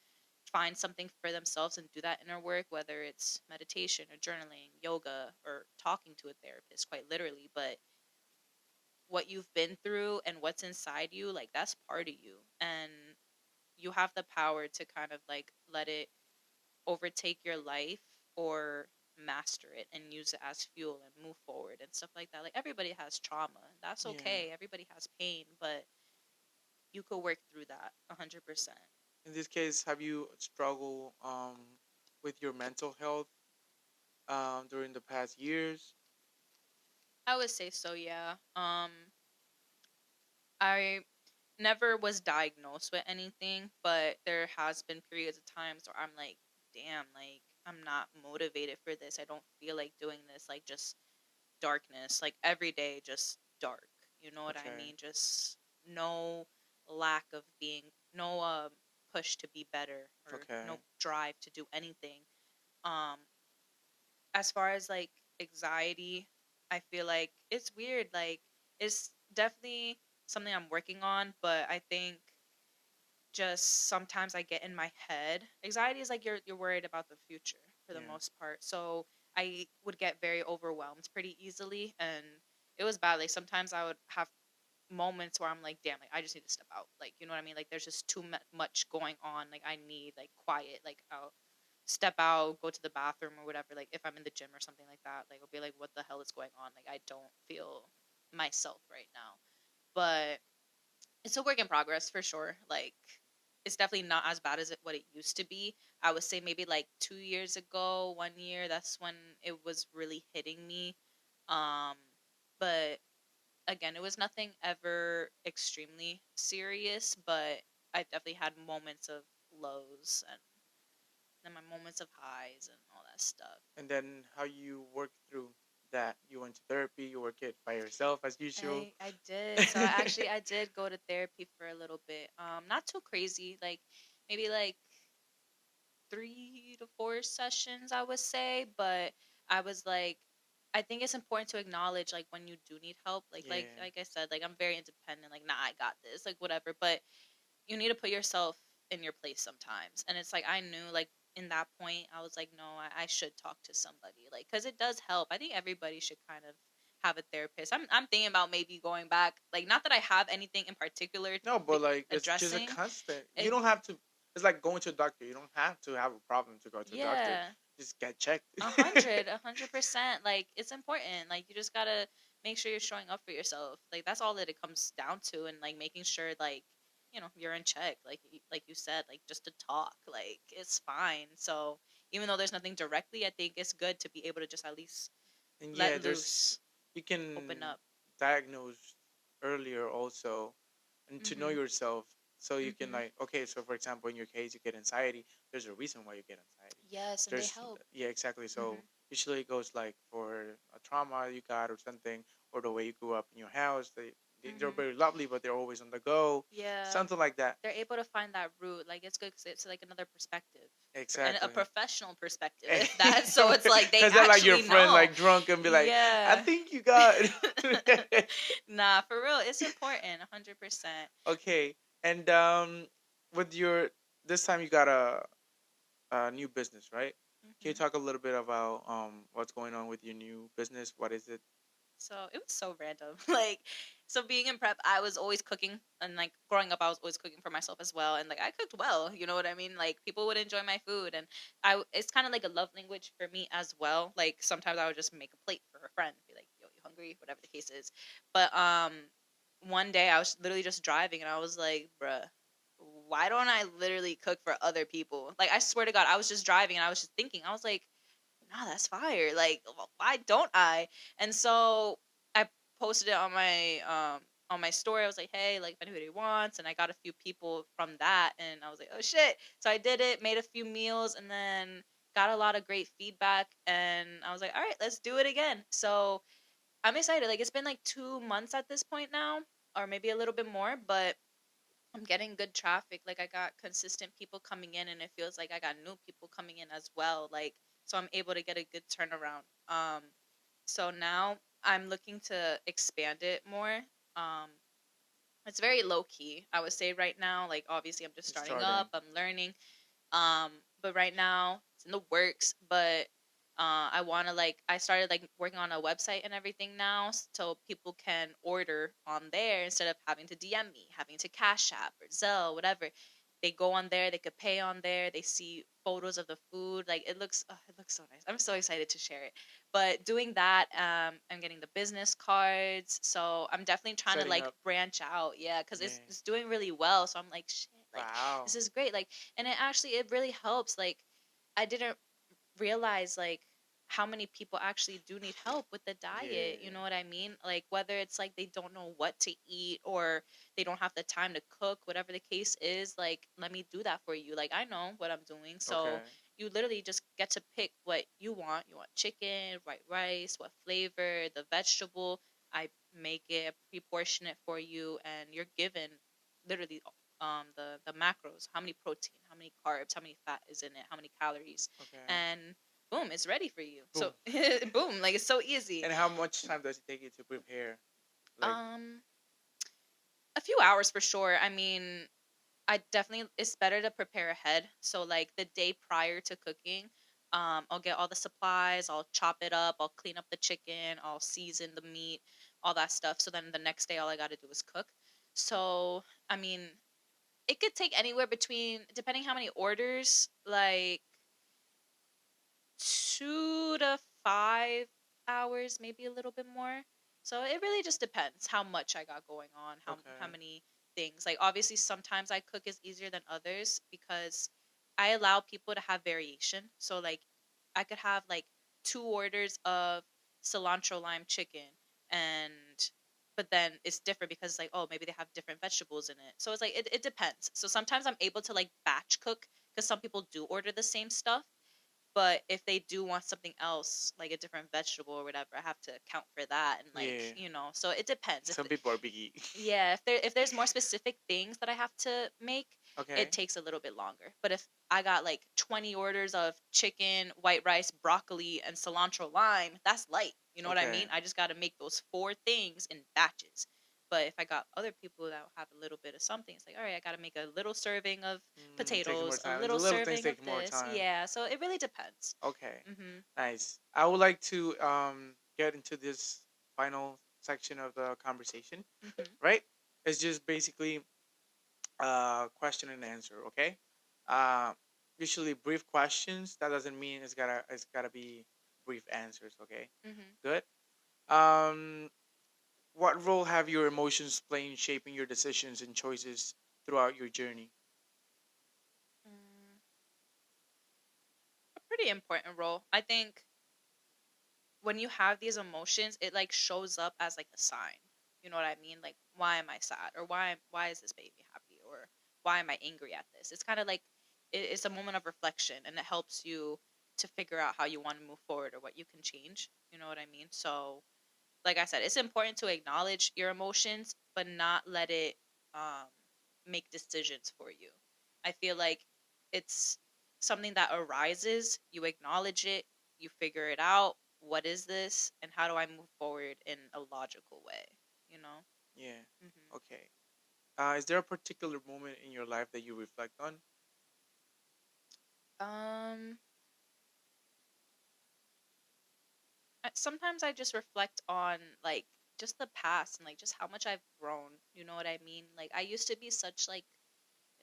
find something for themselves and do that inner work, whether it's meditation or journaling, yoga, or talking to a therapist, quite literally. But what you've been through and what's inside you, like that's part of you. And you have the power to kind of like let it overtake your life or master it and use it as fuel and move forward and stuff like that. Like everybody has trauma. That's Yeah. okay. Everybody has pain, but you could work through that 100%. In this case, have you struggled with your mental health during the past years? I would say so, yeah. I never was diagnosed with anything, but there has been periods of times where I'm like, damn, like I'm not motivated for this. I don't feel like doing this. Like just darkness, like every day, just dark. You know what I Okay. mean? Just no lack of being, no push to be better or Okay. no drive to do anything. Um, as far as like anxiety, I feel like it's weird. Like it's definitely something I'm working on, but I think just sometimes I get in my head. Anxiety is like you're worried about the future for the Yeah. most part. So I would get very overwhelmed pretty easily, and it was bad. Like sometimes I would have moments where I'm like, damn, like I just need to step out. Like you know what I mean? Like there's just too much going on. Like I need like quiet. Like I'll step out, go to the bathroom or whatever. Like if I'm in the gym or something like that, like I'll be like, what the hell is going on? Like I don't feel myself right now. But it's a work in progress for sure. Like it's definitely not as bad as what it used to be. I would say maybe like 2 years ago, 1 year, that's when it was really hitting me. Um, but again, it was nothing ever extremely serious, but I definitely had moments of lows and then my moments of highs and all that stuff. And then how you work through that? You went to therapy. You work it by yourself as usual. I did. So I did go to therapy for a little bit. Not too crazy, like maybe like 3 to 4 sessions, I would say. But I was like, I think it's important to acknowledge like when you do need help. Yeah. Like I said, like I'm very independent. Like nah, I got this. Like whatever. But you need to put yourself in your place sometimes. And it's like I knew like in that point I was like, no, I should talk to somebody. Like because it does help. I think everybody should kind of have a therapist. I'm thinking about maybe going back. Like not that I have anything in particular No, but like it's just a addressing. constant. You It, don't have to. It's like going to a doctor. You don't have to have a problem to go to a doctor. yeah. Just get checked. 100%. Like it's important. Like you just gotta make sure you're showing up for yourself. Like that's all that it comes down to, and like making sure like you're in check. Like you said, like just to talk. Like it's fine. So even though there's nothing directly, I think it's good to be able to just at least And yeah, let there's loose, you open can up. diagnose earlier also. and to know Mhm. yourself, so you can Mhm. like, okay, so for example, in your case, you get anxiety. There's a reason why you get anxiety. Yes, and they There's help. Yeah, exactly. So Mhm. usually it goes like for a trauma you got or something, or the way you grew up in your house. They're Mhm. very lovely, but they're always on the go, Yeah. something like that. They're able to find that root. Like it's good because it's like another perspective, and a Exactly. professional perspective. If that, so it's like they Because they're like your actually friend, know. like drunk, and be like, I Yeah. think you got. Nah, for real, it's important. 100%. Okay, and with your this time you got a new business, right? Can you Mhm. talk a little bit about what's going on with your new business? What is it? So it was so random. Like, so being in prep, I was always cooking, and like growing up, I was always cooking for myself as well. And like, I cooked well, you know what I mean? Like, people would enjoy my food, and it's kind of like a love language for me as well. Like, sometimes I would just make a plate for a friend, be like, "Yo, you hungry?" Whatever the case is. But one day I was literally just driving, and I was like, "Bruh, why don't I literally cook for other people?" Like, I swear to God, I was just driving, and I was just thinking, I was like, nah, that's fire. Like, why don't I? And so I posted it on my story. I was like, hey, like if anybody wants, and I got a few people from that, and I was like, oh shit. So I did it, made a few meals, and then got a lot of great feedback. And I was like, all right, let's do it again. So I'm excited. Like it's been like 2 months at this point now, or maybe a little bit more, but I'm getting good traffic. Like I got consistent people coming in and it feels like I got new people coming in as well. Like so I'm able to get a good turnaround. So now I'm looking to expand it more. Um it's very low key. I would say right now, like obviously I'm just It's starting starting. up, I'm learning. But right now it's in the works. But I want to like I started like working on a website and everything now, so people can order on there instead of having to DM me, having to Cash App or Zelle, whatever. They go on there, they could pay on there. They see photos of the food, like it looks so nice. I'm so excited to share it. But doing that, I'm getting the business cards, so I'm definitely trying to Setting like up. branch out, yeah, because Yeah. it's doing really well. So I'm like, shit, like Wow. this is great, like, and it really helps. Like I didn't realize like how many people actually do need help with the diet, you Yeah. know what I mean? Like whether it's like they don't know what to eat or they don't have the time to cook, whatever the case is, like let me do that for you. Like I know what I'm doing. So Okay. you literally just get to pick what you want. You want chicken, white rice, what flavor, the vegetable. I make it, pre-portion it for you, and you're given literally the macros, how many protein, how many carbs, how many fat is in it, how many calories, Okay. and boom, it's ready for you. So Boom. boom, like it's so easy. And how much time does it take you to prepare? Like, Um, a few hours for sure. I mean, I definitely it's better to prepare ahead. So like the day prior to cooking, I'll get all the supplies, I'll chop it up, I'll clean up the chicken, I'll season the meat, all that stuff. So then the next day all I got to do is cook. So, I mean, it could take anywhere between depending how many orders, like 2 to 5 hours, maybe a little bit more. So it really just depends how much I got going on, how okay. many things. Like obviously sometimes I cook is easier than others because I allow people to have variation. So like I could have like 2 orders of cilantro lime chicken, and but then it's different because it's like, oh, maybe they have different vegetables in it. So it's like it depends. So sometimes I'm able to like batch cook because some people do order the same stuff, but if they do want something else, like a different vegetable or whatever, I have to account for that and like, Yeah. so it depends. Some people are biggie. Yeah, if there's more specific things that I have to make, it Okay. takes a little bit longer. But if I got like 20 orders of chicken, white rice, broccoli, and cilantro lime, that's light. You know what I Okay. mean? I just got to make those 4 things in batches. But if I got other people that have a little bit of something, it's like, all right, I got to make a little serving of Takes more potatoes, a time. The little little things serving of take more this. time. Yeah, so it really depends. Okay. Mhm. Nice. I would like to get into this final section of the conversation. Mhm. Right? It's just basically question and answer. Okay. Uh, Usually brief questions. That doesn't mean it's gotta be brief answers. Okay. Mhm. Good. What role have your emotions played in shaping your decisions and choices throughout your journey? Mm, a pretty important role. I think when you have these emotions, it like shows up as like a sign. You know what I mean? Like, why am I sad, or why is this making me happy, or why am I angry at this? It's kind of like it's a moment of reflection, and it helps you to figure out how you want to move forward or what you can change. You know what I mean? So, like I said, it's important to acknowledge your emotions, but not let it um, make decisions for you. I feel like it's something that arises, you acknowledge it, you figure it out. What is this, and how do I move forward in a logical way? You know? Yeah. hmm Okay. Is there a particular moment in your life that you reflect on? Um, sometimes I just reflect on like just the past and like just how much I've grown. You know what I mean? Like I used to be such like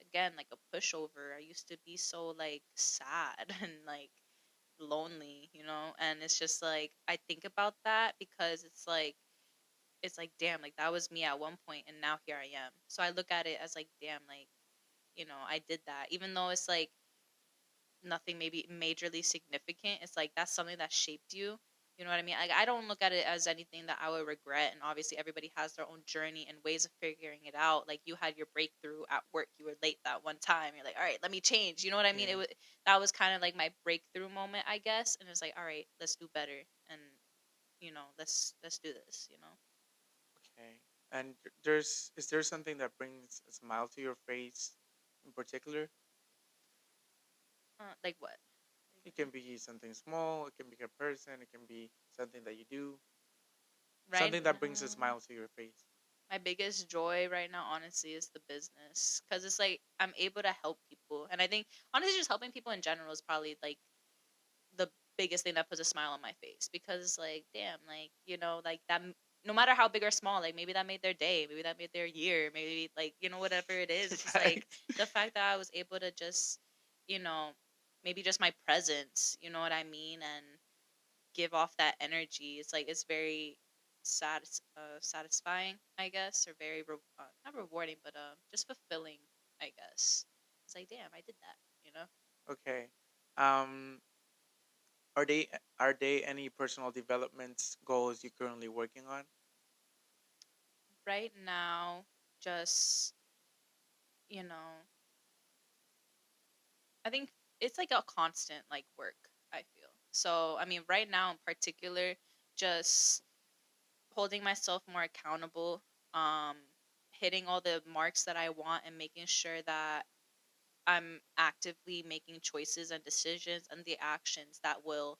again like a pushover. I used to be so like sad and like lonely, and it's just like I think about that because it's like damn, like that was me at one point and now here I am. So I look at it as like damn, like I did that even though it's like nothing maybe majorly significant. It's like that's something that shaped you. You know what I mean? Like I don't look at it as anything that I would regret. And obviously, everybody has their own journey and ways of figuring it out. Like you had your breakthrough at work. You were late that one time. You're like, all right, let me change. You know what I mean? Yeah. That was kind of like my breakthrough moment, I guess. And it's like, all right, let's do better. And let's do this. Okay. And there's is there something that brings a smile to your face in particular? Like what? It can be something small, it can be a person, it can be something that you do, Right something that brings a now, smile to your face. my biggest joy right now, honestly, is the business because it's like I'm able to help people, and I think honestly, just helping people in general is probably like the biggest thing that puts a smile on my face because like damn, like like that. No matter how big or small, like maybe that made their day, maybe that made their year, maybe like whatever it is. It's just like Facts. the fact that I was able to just you know maybe just my presence. You know what I mean? And give off that energy. It's like it's very satisfying, I guess, or very not rewarding, but just fulfilling, I guess. It's like, damn, I did that. Okay. Um, are they are they any personal development goals you're currently working on? Right now, just you know, I think it's like a constant like work. I feel so. I mean, right now in particular, just holding myself more accountable, um, hitting all the marks that I want, and making sure that I'm actively making choices and decisions and the actions that will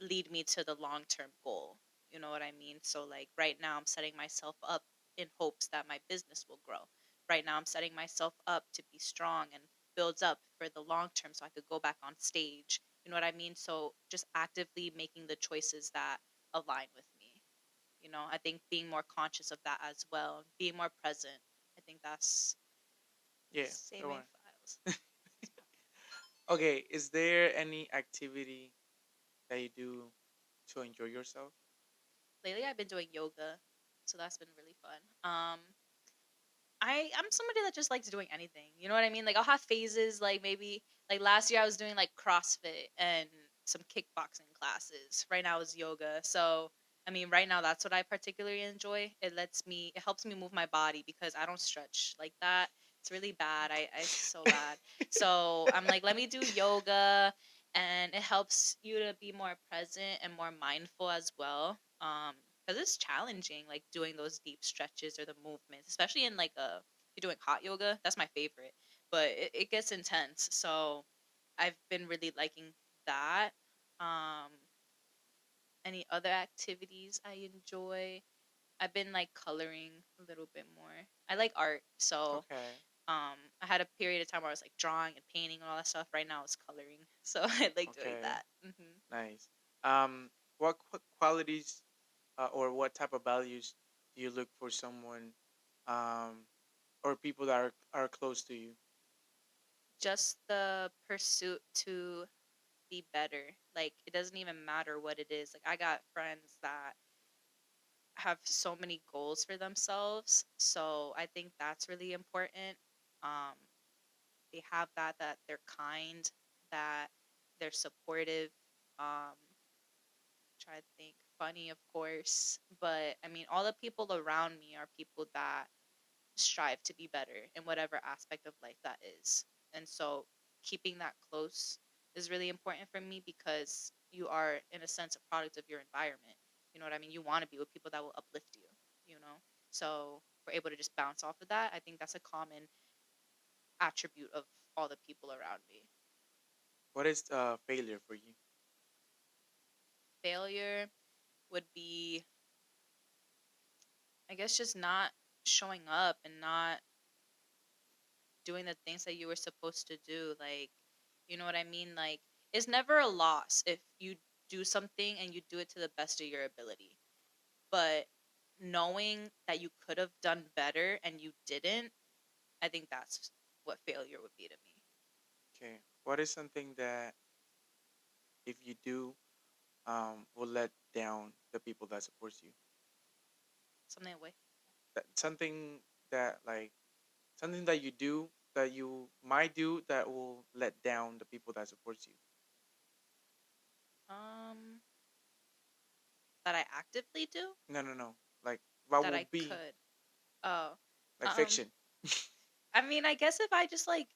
lead me to the long term goal. You know what I mean? So, like, right now, I'm setting myself up in hopes that my business will grow. Right now, I'm setting myself up to be strong and builds up for the long term so I could go back on stage. You know what I mean? So, just actively making the choices that align with me. I think being more conscious of that as well, being more present. I think that's Yeah, go saving on. files. Okay, is there any activity that you do to enjoy yourself? Lately I've been doing yoga, so that's been really fun. I'm somebody that just likes doing anything. You know what I mean? Like I'll have phases. Like maybe like last year I was doing like CrossFit and some kickboxing classes. Right now is yoga. So I mean, right now that's what I particularly enjoy. It helps me move my body because I don't stretch like that. It's really bad. It's so bad. So I'm like, let me do yoga, and it helps you to be more present and more mindful as well. Because it's challenging, like doing those deep stretches or the movements, especially in like you're doing hot yoga. That's my favorite, but it gets intense. So I've been really liking that. Um, any other activities I enjoy? I've been like coloring a little bit more. I like art, so Okay, I had a period of time where I was like drawing and painting and all that stuff. Right now it's coloring, so I like doing okay, that. nice. What qualities or what type of values do you look for someone, um, or people that are close to you? Just the pursuit to be better. Like it doesn't even matter what it is. Like I got friends that have so many goals for themselves. So I think that's really important. Um they have that they're kind, that they're supportive. Try to think. funny, of course, but I mean, all the people around me are people that strive to be better in whatever aspect of life that is. And so keeping that close is really important for me because you are, in a sense, a product of your environment. You know what I mean? You want to be with people that will uplift you, you know? So we're able to just bounce off of that. I think that's a common attribute of all the people around me. What is failure for you? Failure would be, I guess, just not showing up and not doing the things that you were supposed to do. Like, you know what I mean? Like, it's never a loss if you do something and you do it to the best of your ability. But knowing that you could have done better and you didn't, I think that's what failure would be to me. Okay. What is something that if you do will let down the people that supports you? Something away. That something that like something that you do that you might do that will let down the people that supports you. Um, that I actively do, No, no, no. Like what that will I be could. Oh, like um, fiction? I mean, I guess if I just like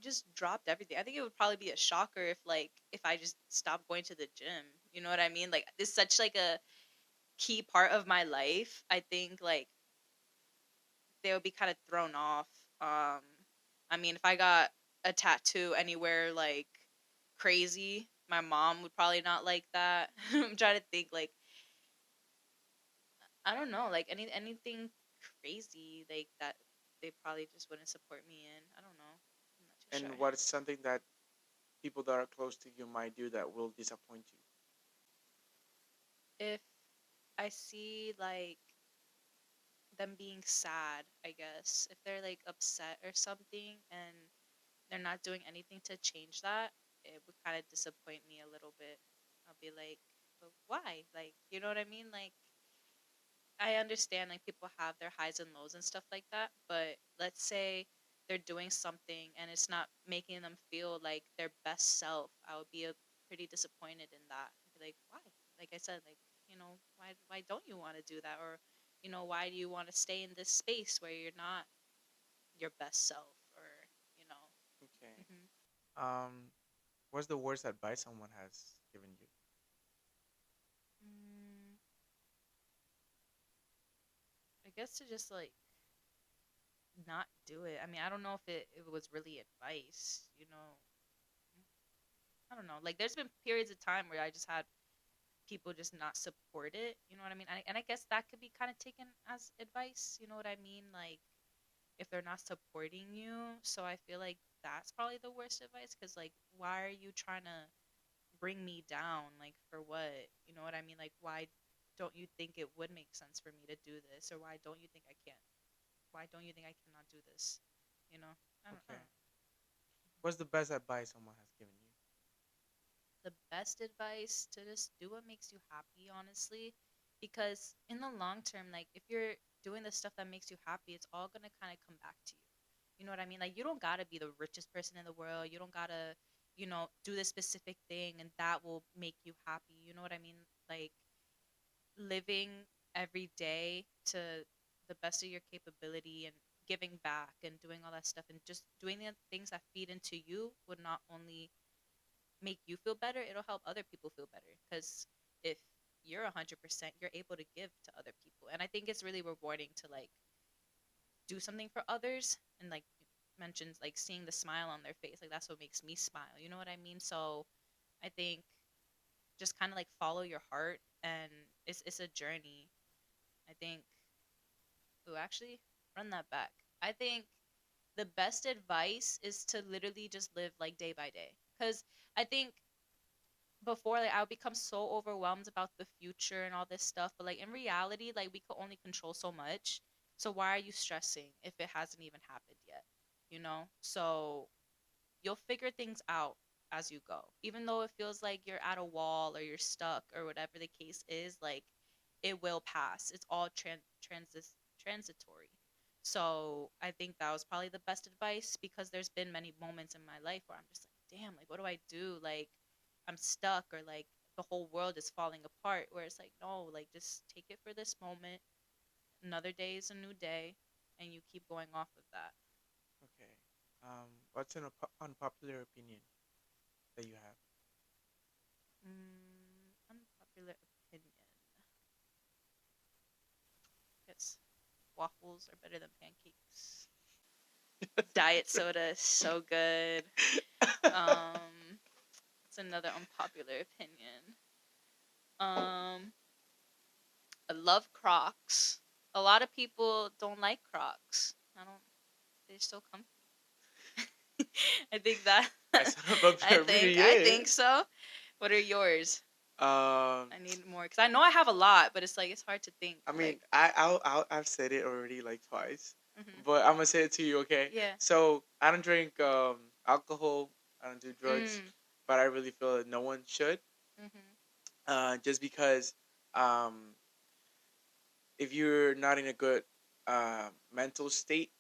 just dropped everything, I think it would probably be a shocker if I just stopped going to the gym. You know what I mean? Like it's such like a key part of my life. I think like they would be kind of thrown off. Um, I mean, if I got a tattoo anywhere like crazy, my mom would probably not like that. I'm trying to think like I don't know, like anything crazy like that they probably just wouldn't support me in. I don't know. I'm not too And sure. what is something that people that are close to you might do that will disappoint you? If I see like them being sad, I guess, if they're like upset or something and they're not doing anything to change that, it would kind of disappoint me a little bit. I'll be like, but why? Like, you know what I mean? Like, I understand like people have their highs and lows and stuff like that, but let's say they're doing something and it's not making them feel like their best self. I would be pretty disappointed in that. I'd be like, why? Like I said, like, why don't you want to do that? Or, why do you want to stay in this space where you're not your best self or, you know. Okay. Mhm. What's the worst advice someone has given you? Mm, I guess to just like not do it. I mean, I don't know if it was really advice, you know. I don't know. Like, there's been periods of time where I just had people just not support it. You know what I mean? And I guess that could be kind of taken as advice. You know what I mean? Like, if they're not supporting you. So I feel like that's probably the worst advice. Because, like, why are you trying to bring me down? Like, for what? You know what I mean? Like, why don't you think it would make sense for me to do this? Or why don't you think I can't? Why don't you think I cannot do this? You know? I Okay. don't know. What's the best advice someone has given you? The best advice to just do what makes you happy, honestly, because in the long term, like if you're doing the stuff that makes you happy, it's all gonna kind of come back to you. You know what I mean? Like you don't gotta be the richest person in the world. You don't gotta, do this specific thing and that will make you happy. You know what I mean? Like living every day to the best of your capability and giving back and doing all that stuff and just doing the things that feed into you would not only make you feel better, it'll help other people feel better. Because if you're 100%, you're able to give to other people. And I think it's really rewarding to like do something for others and like mentions like seeing the smile on their face. Like that's what makes me smile. You know what I mean? So I think just kind of like follow your heart and it's a journey. I think, ooh, actually, run that back. I think the best advice is to literally just live like day by day. Because I think before like I would become so overwhelmed about the future and all this stuff, but like in reality like we could only control so much, so why are you stressing if it hasn't even happened yet, so you'll figure things out as you go, even though it feels like you're at a wall or you're stuck or whatever the case is. Like it will pass. It's all transitory. So I think that was probably the best advice, because there's been many moments in my life where I'm just like, damn, like what do I do? Like I'm stuck, or like the whole world is falling apart. Where it's like, no, like just take it for this moment. Another day is a new day, and you keep going off of that. Okay. What's an unpopular opinion that you have? Unpopular opinion. Yes, waffles are better than pancakes. Diet soda is so good. It's another unpopular opinion. Um, I love Crocs. A lot of people don't like Crocs. I don't. They're so comfy. I think that. That's an unpopular opinion. I Yeah. think so. What are yours? Um, I need more because I know I have a lot, but it's like it's hard to think. I mean, Like, I've said it already like twice, mhm. but I'm gonna say it to you, okay? Yeah. So I don't drink alcohol. I don't do drugs, Mm. but I really feel that no one should. Mhm. Just because um, if you're not in a good mental state,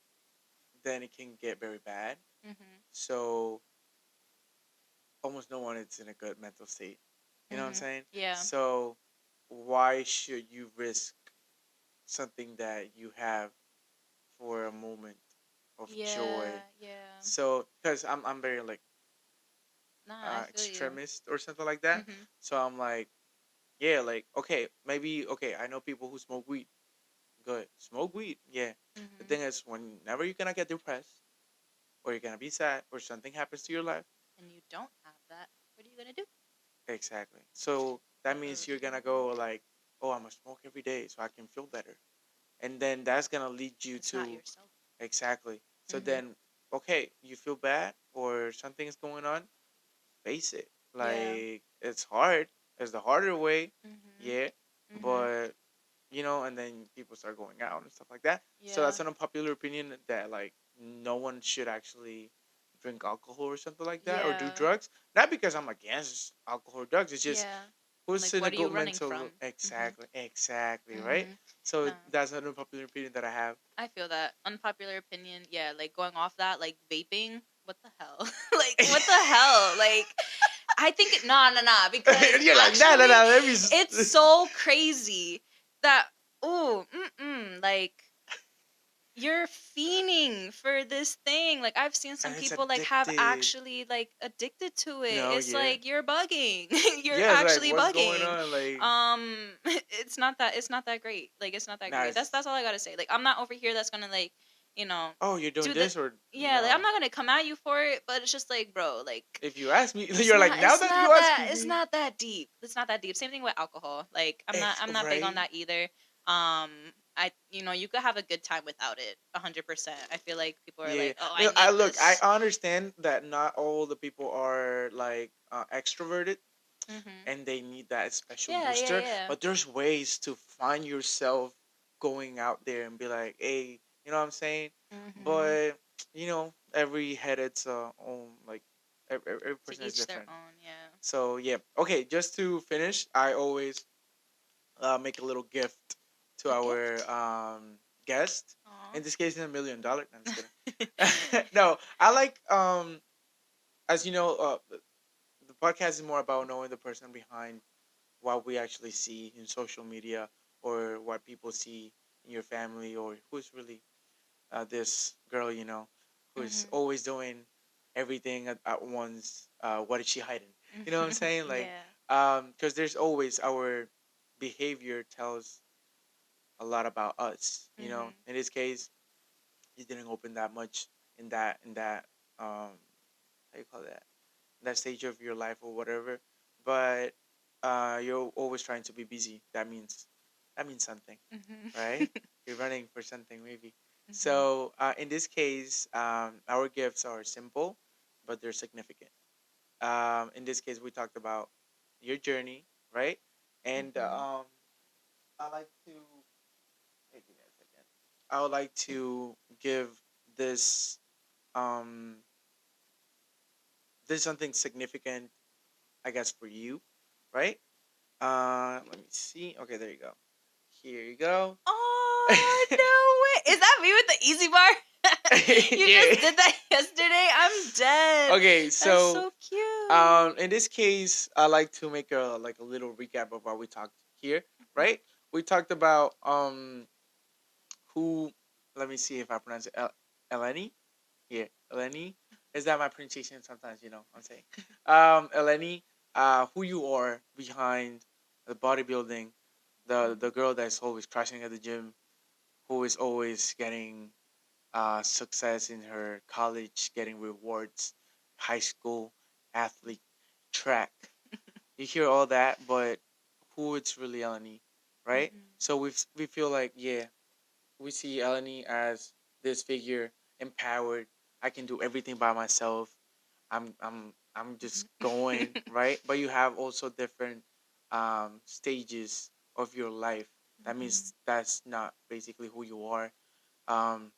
then it can get very bad. Mhm. So almost no one is in a good mental state. You know what I'm Mhm. saying? Yeah. So why should you risk something that you have for a moment of Yeah. joy? Yeah. So because I'm very like Nah, I feel you. extremist or something like that. Mhm. So I'm like, yeah, like okay, maybe okay. I know people who smoke weed. Good, smoke weed. Yeah. The Mhm. thing is, whenever you're gonna get depressed or you're gonna be sad or something happens to your life, And you don't have that. What are you gonna do? exactly. So that means you're gonna go like, oh, I'm gonna smoke every day so I can feel better, and then that's gonna lead you It's not to yourself. exactly. So Mhm. then, okay, you feel bad or something is going on, face it. Yeah. Like it's hard. It's the harder way, Mhm. yeah. Mhm. But and then people start going out and stuff like that. So Yeah. that's an unpopular opinion that like no one should actually drink alcohol or something like that or do Yeah. drugs. Not because I'm against alcohol or drugs. It's just Yeah. who's Like, in a what are you good running mental from? Mhm. exactly right. Mhm. So No. that's an unpopular opinion that I have. I feel that unpopular opinion. Yeah, like going off that, like vaping. What the hell? Like what the hell? Like I think nah, nah, nah. Because You're like nah, nah, actually, nah. it's so crazy that like you're fiending for this thing. Like I've seen some And it's people like have addicted. actually like addicted to it. No, It's yeah, like you're bugging. You're yeah. It's like actually what's going bugging. on? Like It's not that great. Like it's not that great. nice. That's all I gotta say. Like I'm not over here that's gonna like, you know, Oh, you're doing do the this or yeah, like no? I'm not gonna come at you for it, but it's just like, bro, like If you ask me, you're like now that you asking it's me, not that deep. It's not that deep. Same thing with alcohol. Like I'm not big on right? that either. Um I you could have a good time without it 100%. I feel like people are Yeah. like, "Oh, I No, I need look. I this." understand that not all the people are like extroverted Mhm. and they need that special Yeah, yeah, booster. yeah. But there's ways to find yourself going out there and be like, hey, you know what I'm saying? Mhm. But every head it's own like every To person is each their different. own, yeah. So yeah, okay. Just to finish, I always make a little gift to A our gift? guest. Aw. In this case, $1 million. No, I'm just kidding. No, I like as you know, the podcast is more about knowing the person behind what we actually see in social media or what people see in your family or who's really this girl, who's Mhm. always doing everything at once. What is she hiding? You know what I'm saying? Like, Yeah. because there's always our behavior tells a lot about us. Mhm. In this case, you didn't open that much in that how you call that stage of your life or whatever, but you're always trying to be busy. That means something, Mhm. right? You're running for something maybe. Mhm. So in this case, our gifts are simple, but they're significant. In this case, we talked about your journey, right? And Mhm. I like to. Hey, give me a second. I would like to give this um this something significant, I guess, for you, right? Let me see. Okay, there you go. Here you go. Oh, no way. Is that me with the easy bar? You Yeah. just did that yesterday? I'm dead. Okay, That's so so cute. In this case, I like to make a little recap of what we talked here. Right? We talked about who. Let me see if I pronounce it. Ellenie. Yeah, Ellenie. Is that my pronunciation? Sometimes I'm saying. Ellenie. Who you are behind the bodybuilding, the girl that's always crashing at the gym, who is always getting success in her college, getting rewards, high school, athlete, track. You hear all that, but who it's really Ellenie, right? So we feel like we see Ellenie as this figure empowered. I can do everything by myself. I'm just going right. But you have also different stages of your life. That means that's not basically who you are. Um,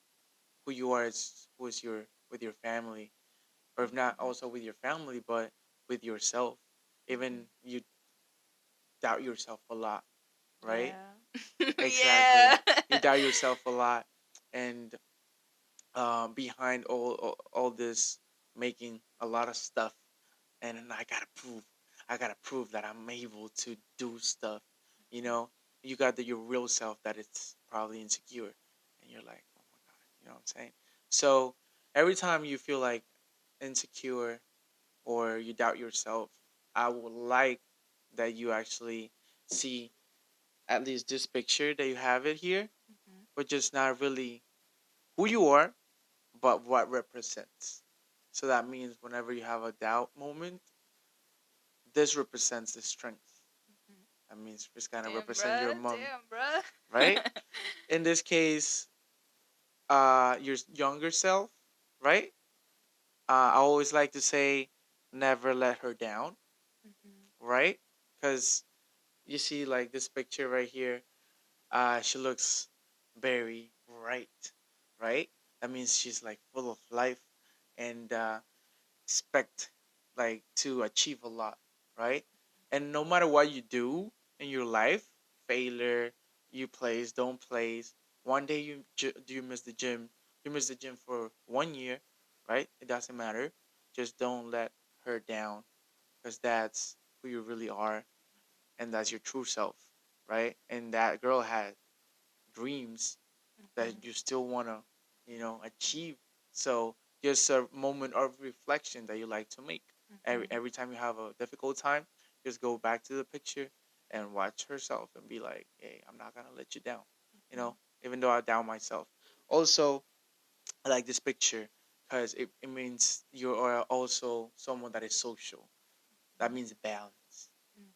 who you are is who is your with your family, or if not also with your family, but with yourself. Even you doubt yourself a lot, right? Yeah. Exactly. Yeah. You doubt yourself a lot, and behind all this, making a lot of stuff, and then I gotta prove that I'm able to do stuff. You know, you got your real self that it's probably insecure, and you're like, oh my god, you know what I'm saying? So every time you feel like insecure or you doubt yourself, I would like that you actually see at least this picture that you have it here, but just not really who you are, but what represents. So that means whenever you have a doubt moment, this represents the strength. That means it's gonna Damn, represent your bruh. mom, Damn, bruh. right? In this case, your younger self, right? I always like to say, never let her down, right? Because you see, like this picture right here, she looks very bright, right? That means she's like full of life and expect like to achieve a lot, right? And no matter what you do in your life, failure, you plays, don't plays, one day do you miss the gym, you miss the gym for 1 year, right? It doesn't matter. Just don't let her down because that's who you really are and that's your true self, right? And that girl had dreams that you still want to, achieve. So just a moment of reflection that you like to make. Every time you have a difficult time, just go back to the picture and watch herself and be like, hey, I'm not going to let you down, you know, even though I down myself. Also, I like this picture because it means you are also someone that is social. That means balance,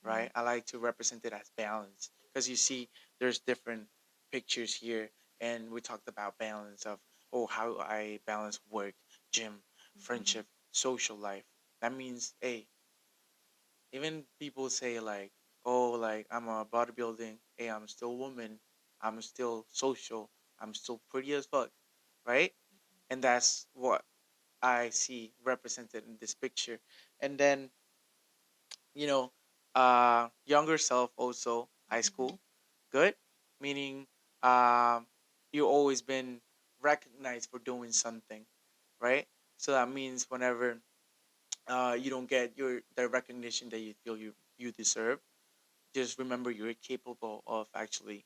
right? I like to represent it as balance because you see, there's different pictures here, and we talked about balance of how I balance work, gym, friendship, social life. That means, hey, even people say like, oh, like I'm a bodybuilding, hey, I'm still a woman, I'm still social, I'm still pretty as fuck, right? And that's what I see represented in this picture. And then you know, younger self also high school, good, meaning um, you always been recognized for doing something, right? So that means whenever you don't get the recognition that you feel you deserve, just remember you're capable of actually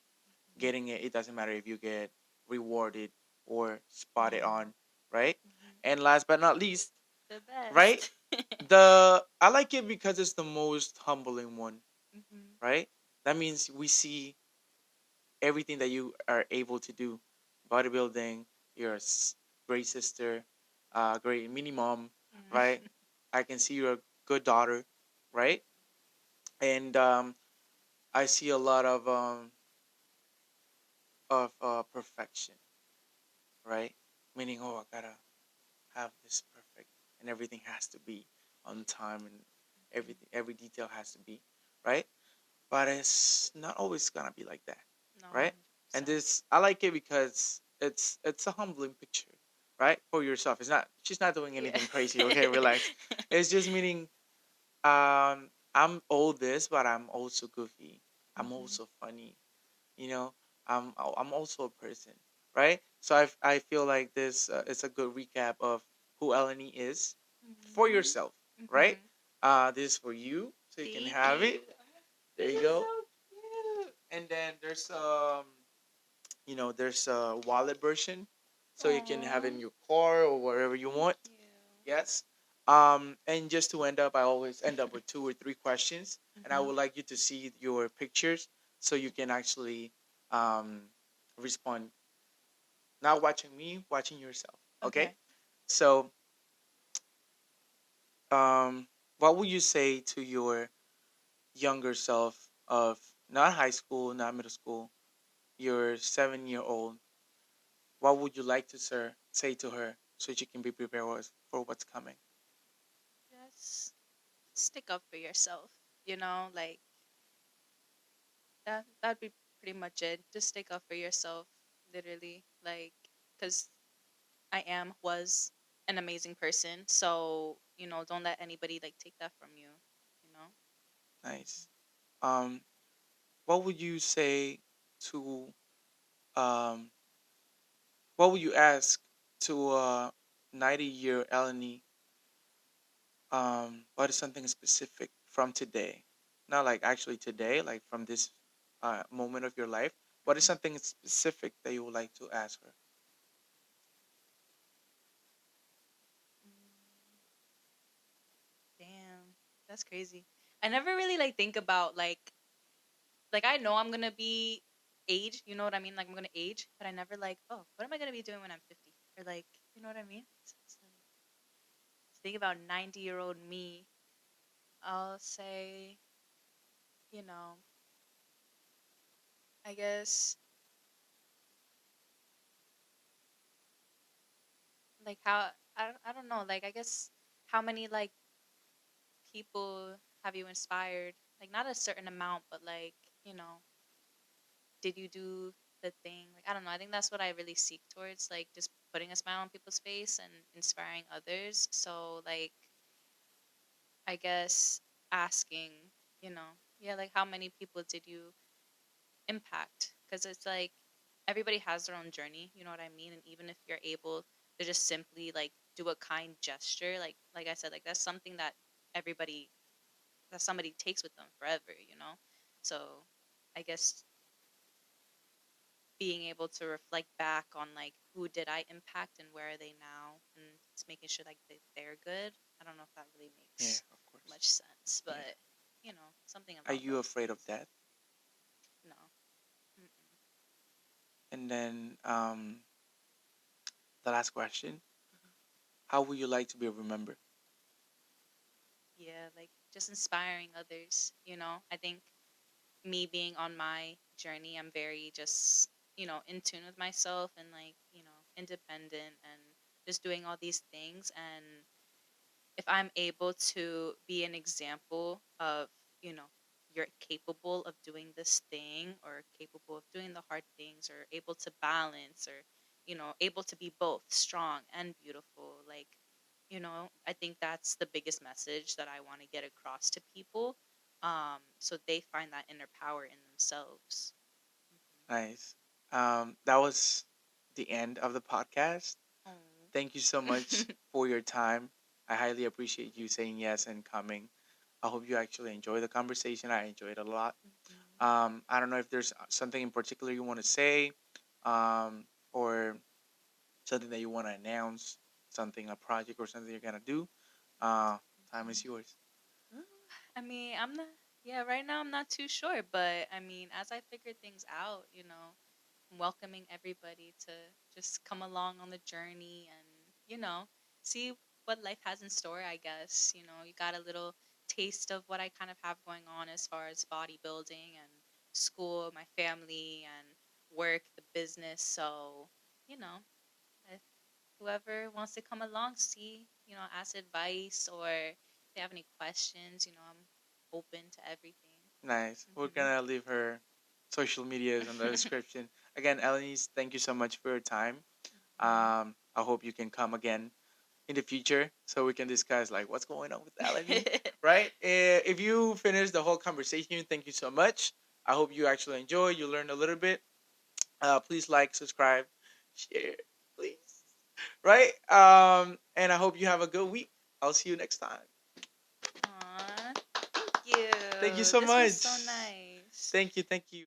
getting it. It doesn't matter if you get rewarded or spotted Yeah. on, right? And last but not least, The right? best. The I like it because it's the most humbling one, Mhm. right? That means we see everything that you are able to do. Bodybuilding, you're great sister, great mini mom, right? Mhm. I can see you're a good daughter, right? And I see a lot of perfection, right? Meaning, oh, I gotta have this perfect, and everything has to be on time, and every detail has to be right. But it's not always gonna be like that, No, right? And 100%. this I like it because it's a humbling picture, right? For yourself. It's not she's not doing Yeah. anything crazy, okay, relax. It's just meaning I'm all this, but I'm also goofy. I'm Mhm. also funny, you know. I'm also a person, right? So I feel like this is a good recap of who Ellenie is for Mhm. yourself, right? Mhm. This is for you, so you can Thank have you. it. There you go. So cute. And then there's there's a wallet version, so you can have it Aw, in your car or wherever you thank want. you. Yes. And just to end up, I always end up with two or three questions, and I Hmm. would like you to see your pictures so you can actually um respond. Not watching me, watching yourself. Okay. Okay. So, um, what would you say to your younger self of not high school, not middle school, your 7 year old? What would you like to say to her so she can be prepared for what's coming? Just stick up for yourself. You know, like that'd be pretty much it. Just stick up for yourself, literally. Like, cause I am was an amazing person. So don't let anybody like take that from you. You know. Nice. Um, what would you say to um, what would you ask to 90-year Ellenie? What is something specific from today? Not like actually today, like from this moment of your life. What is Mhm. something specific that you would like to ask her? Mm, damn, that's crazy. I never really like think about like I know I'm gonna be age. You know what I mean? Like I'm gonna age, but I never like, oh, what am I gonna be doing when I'm 50? Or like, you know what I mean? So it's like think about 90-year-old me. I'll say, you know, I guess like how I don't know, like I guess how many like people have you inspired? Like not a certain amount, but like, you know, did you do the thing? Like I don't know. I think that's what I really seek towards, like just putting a smile on people's face and inspiring others. So like I guess asking, yeah, like how many people did you impact? Because it's like everybody has their own journey, you know what I mean? And even if you're able to just simply like do a kind gesture, like I said, like that's something that everybody that somebody takes with them forever. So I guess being able to reflect back on like who did I impact and where are they now and just making sure like they're good. I don't know if that really Yeah, makes of course. much sense, Yeah. but something Are about you those afraid of things. death? No. Mm-mm. And then the last question: Mhm. how would you like to be remembered? Yeah, like just inspiring others. I think me being on my journey, I'm very just, in tune with myself and like, independent and just doing all these things. And if I'm able to be an example of, you know, you're capable of doing this thing or capable of doing the hard things or able to balance or, able to be both strong and beautiful, like, I think that's the biggest message that I want to get across to people. So they find that inner power in themselves. Nice. That was the end of the podcast. Mm-hmm. Thank you so much for your time. I highly appreciate you saying yes and coming. I hope you actually enjoy the conversation. I enjoyed it a lot. I don't know if there's something in particular you want to say, or something that you want to announce, something, a project or something you're gonna do. Uh, Time is yours. Ooh, I mean, I'm not. Yeah, right now I'm not too sure, but I mean, as I figure things out, I'm welcoming everybody to just come along on the journey and see what life has in store. I guess you got a little taste of what I kind of have going on as far as bodybuilding and school, my family, and work, the business. So you know, if whoever wants to come along, see, ask advice or if they have any questions, I'm open to everything. Nice. We're Hmm. gonna leave her social medias in the description. Again, Ellie's, thank you so much for your time. I hope you can come again in the future so we can discuss like what's going on with Ellenie, right? If you finish the whole conversation, thank you so much. I hope you actually enjoy. You learned a little bit. Please like, subscribe, share, please. Right? And I hope you have a good week. I'll see you next time. Aw, Thank you you. so This was so much. nice. Thank you. Thank you.